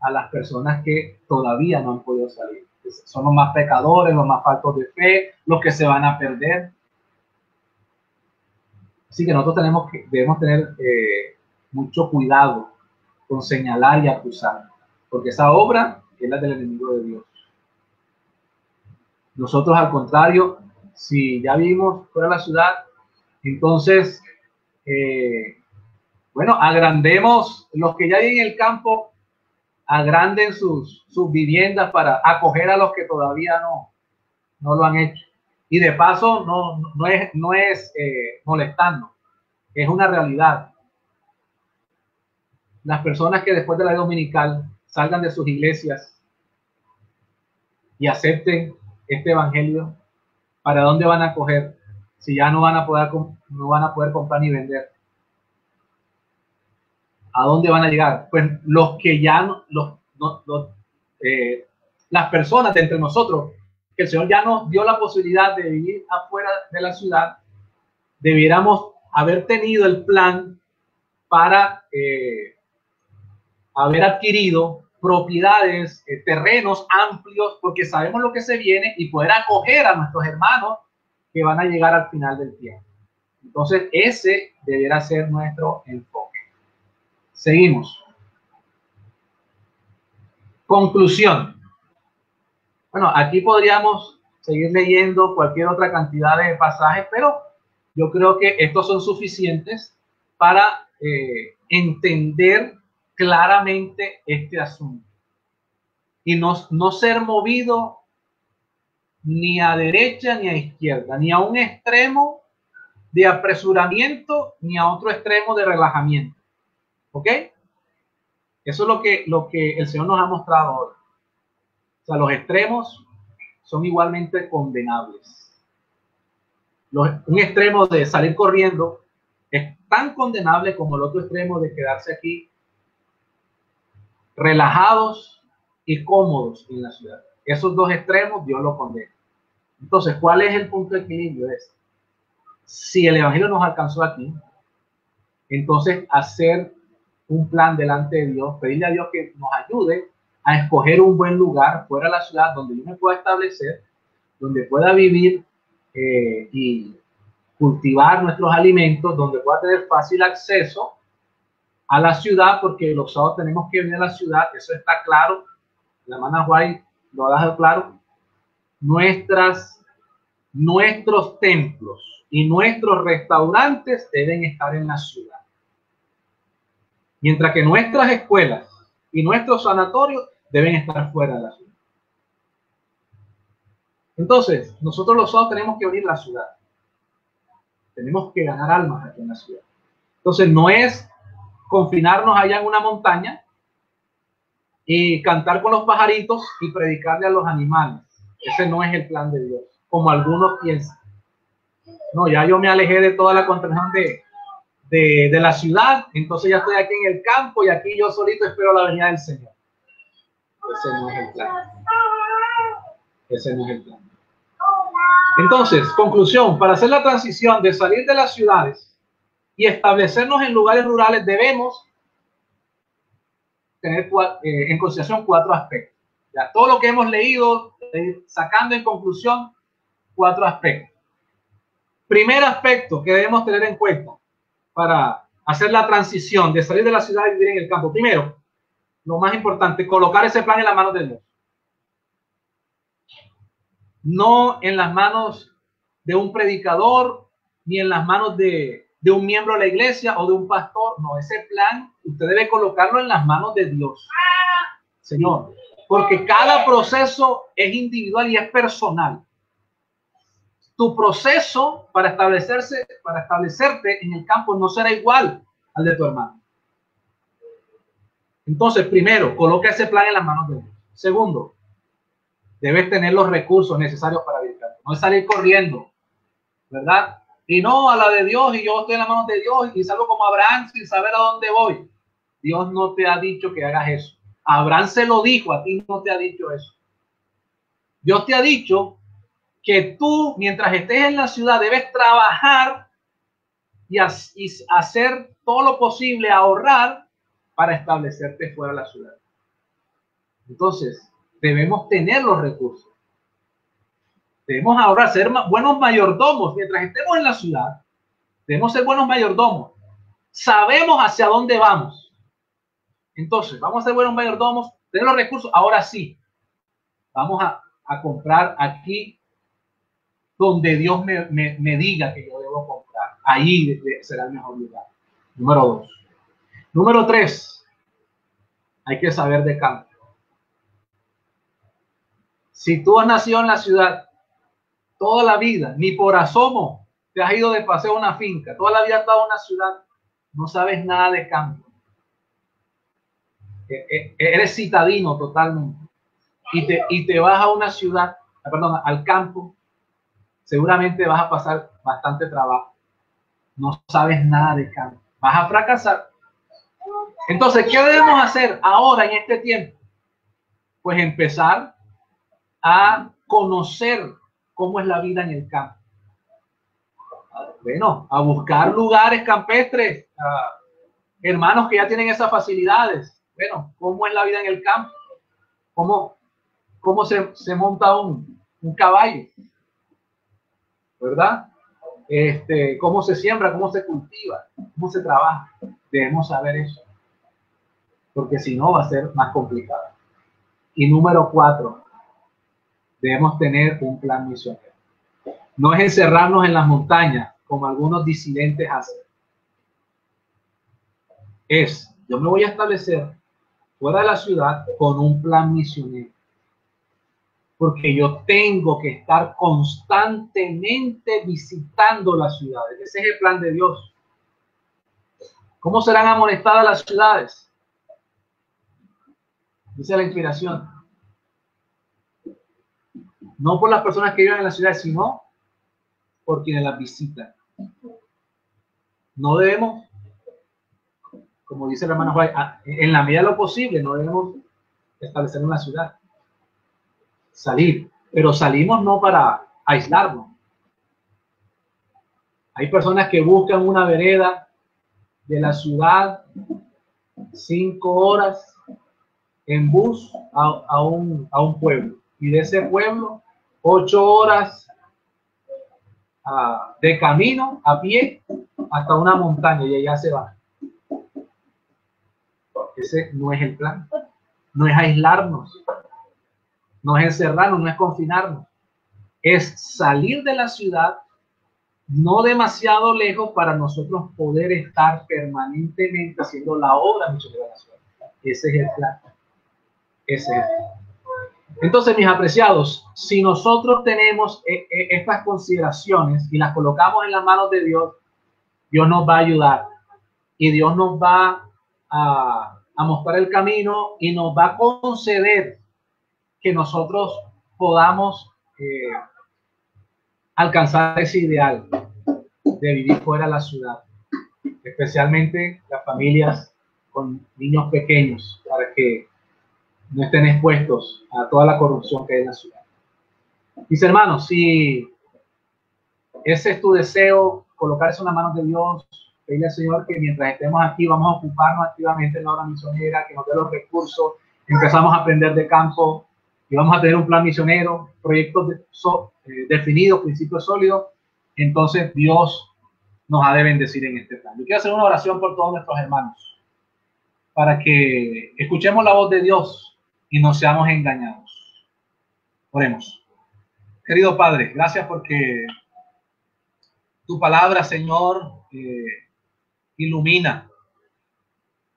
a las personas que todavía no han podido salir. Son los más pecadores, los más faltos de fe, los que se van a perder. Así que nosotros debemos tener mucho cuidado con señalar y acusar, porque esa obra es la del enemigo de Dios. Nosotros, al contrario, si ya vivimos fuera de la ciudad, entonces, bueno, agrandemos, los que ya viven en el campo, agranden sus viviendas para acoger a los que todavía no lo han hecho. Y de paso, no es molestando, es una realidad. las personas que después de la dominical salgan de sus iglesias y acepten este evangelio, ¿para dónde van a coger si ya no van a poder comprar ni vender? ¿A dónde van a llegar? Pues los que ya las personas de entre nosotros, que el Señor ya nos dio la posibilidad de vivir afuera de la ciudad, debiéramos haber tenido el plan para haber adquirido propiedades, terrenos amplios, porque sabemos lo que se viene y poder acoger a nuestros hermanos que van a llegar al final del tiempo. Entonces, ese deberá ser nuestro enfoque. Seguimos. Conclusión. Bueno, aquí podríamos seguir leyendo cualquier otra cantidad de pasajes, pero yo creo que estos son suficientes para entender claramente este asunto y no ser movido ni a derecha ni a izquierda, ni a un extremo de apresuramiento ni a otro extremo de relajamiento. ¿Ok? Eso es lo que el Señor nos ha mostrado hoy. O sea, los extremos son igualmente condenables. Un extremo de salir corriendo es tan condenable como el otro extremo de quedarse aquí relajados y cómodos en la ciudad. Esos dos extremos Dios los condena. Entonces, ¿cuál es el punto de equilibrio? Si el evangelio nos alcanzó aquí, entonces hacer un plan delante de Dios, pedirle a Dios que nos ayude a escoger un buen lugar fuera de la ciudad donde yo me pueda establecer, donde pueda vivir y cultivar nuestros alimentos, donde pueda tener fácil acceso a la ciudad, porque los sábados tenemos que venir a la ciudad, eso está claro, la hermana White lo ha dejado claro. Nuestros templos y nuestros restaurantes deben estar en la ciudad, mientras que nuestras escuelas y nuestros sanatorios deben estar fuera de la ciudad. Entonces, nosotros los sábados tenemos que abrir la ciudad. Tenemos que ganar almas aquí en la ciudad. Entonces, no es confinarnos allá en una montaña y cantar con los pajaritos y predicarle a los animales. Ese no es el plan de Dios, como algunos piensan. No, ya yo me alejé de toda la contaminación de la ciudad, entonces ya estoy aquí en el campo y aquí yo solito espero la venida del Señor. Ese no es el plan. Ese no es el plan. Entonces, conclusión, para hacer la transición de salir de las ciudades y establecernos en lugares rurales, debemos tener en consideración 4 aspectos. Ya, todo lo que hemos leído, sacando en conclusión 4 aspectos. Primer aspecto que debemos tener en cuenta para hacer la transición de salir de la ciudad y vivir en el campo. Primero, lo más importante, colocar ese plan en las manos de Dios. No en las manos de un predicador, ni en las manos de un miembro de la iglesia o de un pastor. No, ese plan usted debe colocarlo en las manos de Dios, Señor, porque cada proceso es individual y es personal. Tu proceso para establecerte en el campo no será igual al de tu hermano. Entonces, primero, coloca ese plan en las manos de Dios. Segundo, debes tener los recursos necesarios para vivir. No es salir corriendo, ¿verdad? Y no a la de Dios, y yo estoy en las manos de Dios y salgo como Abraham sin saber a dónde voy. Dios no te ha dicho que hagas eso. Abraham se lo dijo, a ti no te ha dicho eso. Dios te ha dicho que tú, mientras estés en la ciudad, debes trabajar y hacer todo lo posible, ahorrar para establecerte fuera de la ciudad. Entonces, debemos tener los recursos. Debemos ahorrar, ser buenos mayordomos. Mientras estemos en la ciudad, debemos ser buenos mayordomos. Sabemos hacia dónde vamos. Entonces, vamos a ser buenos mayordomos, tener los recursos. Ahora sí, vamos a comprar aquí donde Dios me diga que yo debo comprar. Ahí será el mejor lugar. Número 2. Número 3. Hay que saber de campo. Si tú has nacido en la ciudad toda la vida, ni por asomo te has ido de paseo a una finca, toda la vida has estado en una ciudad, no sabes nada de campo. eres citadino totalmente, y te vas a una ciudad, perdón, al campo, seguramente vas a pasar bastante trabajo. No sabes nada de campo. Vas a fracasar. Entonces, ¿qué debemos hacer ahora en este tiempo? Pues empezar a conocer cómo es la vida en el campo. Bueno, a buscar lugares campestres, hermanos que ya tienen esas facilidades. Bueno, ¿cómo es la vida en el campo? ¿Cómo se monta un caballo? ¿Verdad? Cómo se siembra, cómo se cultiva, cómo se trabaja. Debemos saber eso, porque si no va a ser más complicado. Y número 4, debemos tener un plan misionero. No es encerrarnos en las montañas, como algunos disidentes hacen. Yo me voy a establecer fuera de la ciudad con un plan misionero. Porque yo tengo que estar constantemente visitando las ciudades. Ese es el plan de Dios. ¿Cómo serán amonestadas las ciudades? Dice la inspiración. No por las personas que viven en la ciudad, sino por quienes las visitan. No debemos, como dice el hermano Juan, en la medida de lo posible, no debemos establecer una ciudad. Salir, pero salimos no para aislarnos. Hay personas que buscan una vereda de la ciudad 5 horas en bus a un pueblo, y de ese pueblo 8 horas de camino a pie hasta una montaña, y allá se va. Ese no es el plan. No es aislarnos, no es encerrarnos, no es confinarnos. Es salir de la ciudad no demasiado lejos para nosotros poder estar permanentemente haciendo la obra misionera de la ciudad. Ese es el plan. Ese es el plan. Entonces, mis apreciados, si nosotros tenemos estas consideraciones y las colocamos en las manos de Dios, Dios nos va a ayudar y Dios nos va a mostrar el camino y nos va a conceder que nosotros podamos alcanzar ese ideal de vivir fuera de la ciudad, especialmente las familias con niños pequeños, para que no estén expuestos a toda la corrupción que hay en la ciudad. Mis hermanos, si ese es tu deseo, colocarse en las manos de Dios, pedirle al Señor que mientras estemos aquí vamos a ocuparnos activamente en la obra misionera, que nos dé los recursos, empezamos a aprender de campo y vamos a tener un plan misionero, proyectos definidos, principios sólidos. Entonces Dios nos ha de bendecir en este plan. Yo quiero hacer una oración por todos nuestros hermanos, para que escuchemos la voz de Dios y no seamos engañados. Oremos. Querido Padre, gracias porque tu palabra, Señor, ilumina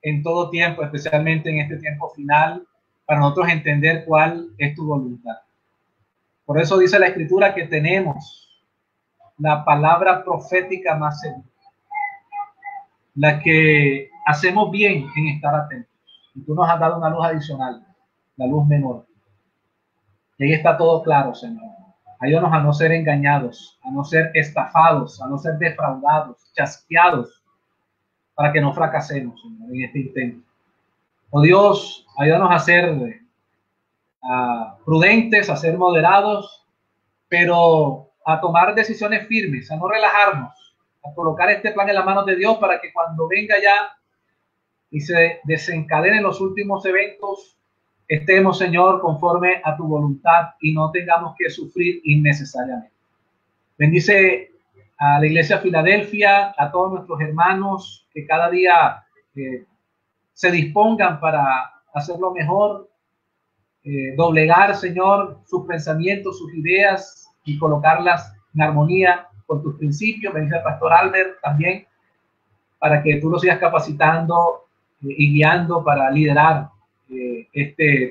en todo tiempo, especialmente en este tiempo final, para nosotros entender cuál es tu voluntad. Por eso dice la Escritura que tenemos la palabra profética más segura, la que hacemos bien en estar atentos. Y tú nos has dado una luz adicional, la luz menor. Y ahí está todo claro, Señor. Ayúdanos a no ser engañados, a no ser estafados, a no ser defraudados, chasqueados, para que no fracasemos, Señor, en este intento. Oh Dios, ayúdanos a ser prudentes, a ser moderados, pero a tomar decisiones firmes, a no relajarnos, a colocar este plan en las manos de Dios para que cuando venga ya y se desencadenen los últimos eventos, estemos, Señor, conforme a tu voluntad y no tengamos que sufrir innecesariamente. Bendice a la Iglesia Filadelfia, a todos nuestros hermanos que cada día se dispongan para hacerlo mejor, doblegar, Señor, sus pensamientos, sus ideas y colocarlas en armonía con tus principios. Bendice al pastor Albert también, para que tú lo sigas capacitando y guiando para liderar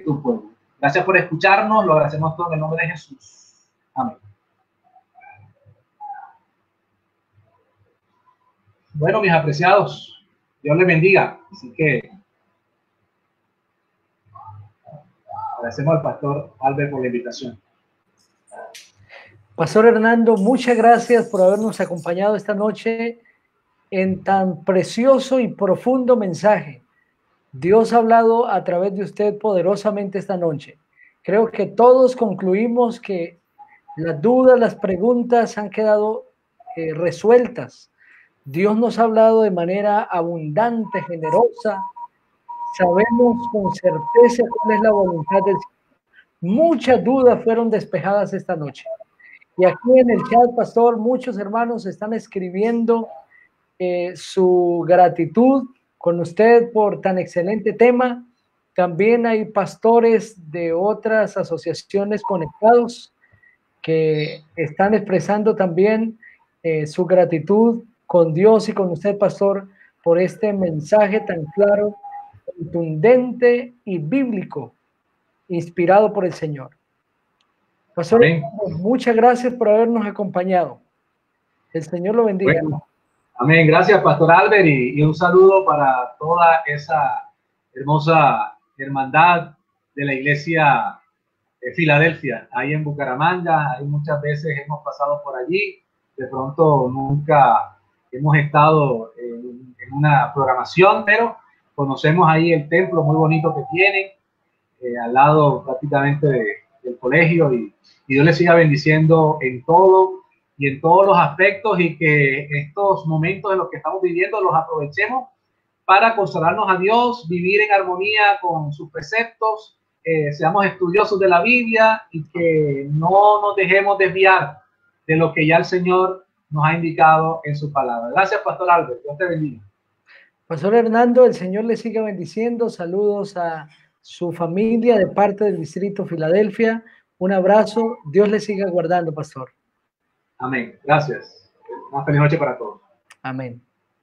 tu pueblo. Gracias por escucharnos, lo agradecemos todo en el nombre de Jesús. Amén. Bueno, mis apreciados, Dios les bendiga. Así que Agradecemos al pastor Albert por la invitación. Pastor Hernando, muchas gracias por habernos acompañado esta noche en tan precioso y profundo mensaje. Dios ha hablado a través de usted poderosamente esta noche. Creo que todos concluimos que las dudas, las preguntas han quedado resueltas. Dios nos ha hablado de manera abundante, generosa. Sabemos con certeza cuál es la voluntad del Señor. Muchas dudas fueron despejadas esta noche. Y aquí en el chat, pastor, muchos hermanos están escribiendo su gratitud con usted por tan excelente tema. También hay pastores de otras asociaciones conectados que están expresando también su gratitud con Dios y con usted, pastor, por este mensaje tan claro, contundente y bíblico, inspirado por el Señor. Pastor, amén. Muchas gracias por habernos acompañado. El Señor lo bendiga. Bueno, amén. Gracias, Pastor Albert, y un saludo para toda esa hermosa hermandad de la iglesia de Filadelfia, ahí en Bucaramanga. Ahí muchas veces hemos pasado por allí, de pronto nunca hemos estado en una programación, pero conocemos ahí el templo muy bonito que tienen, al lado prácticamente del colegio, y Dios les siga bendiciendo en todo y en todos los aspectos, y que estos momentos en los que estamos viviendo los aprovechemos para consagrarnos a Dios, vivir en armonía con sus preceptos, seamos estudiosos de la Biblia y que no nos dejemos desviar de lo que ya el Señor nos ha indicado en su palabra. Gracias, Pastor Albert. Dios te bendiga. Pastor Hernando, el Señor le siga bendiciendo. Saludos a su familia de parte del Distrito Filadelfia. Un abrazo. Dios le siga guardando, pastor. Amén. Gracias. Una feliz noche para todos. Amén.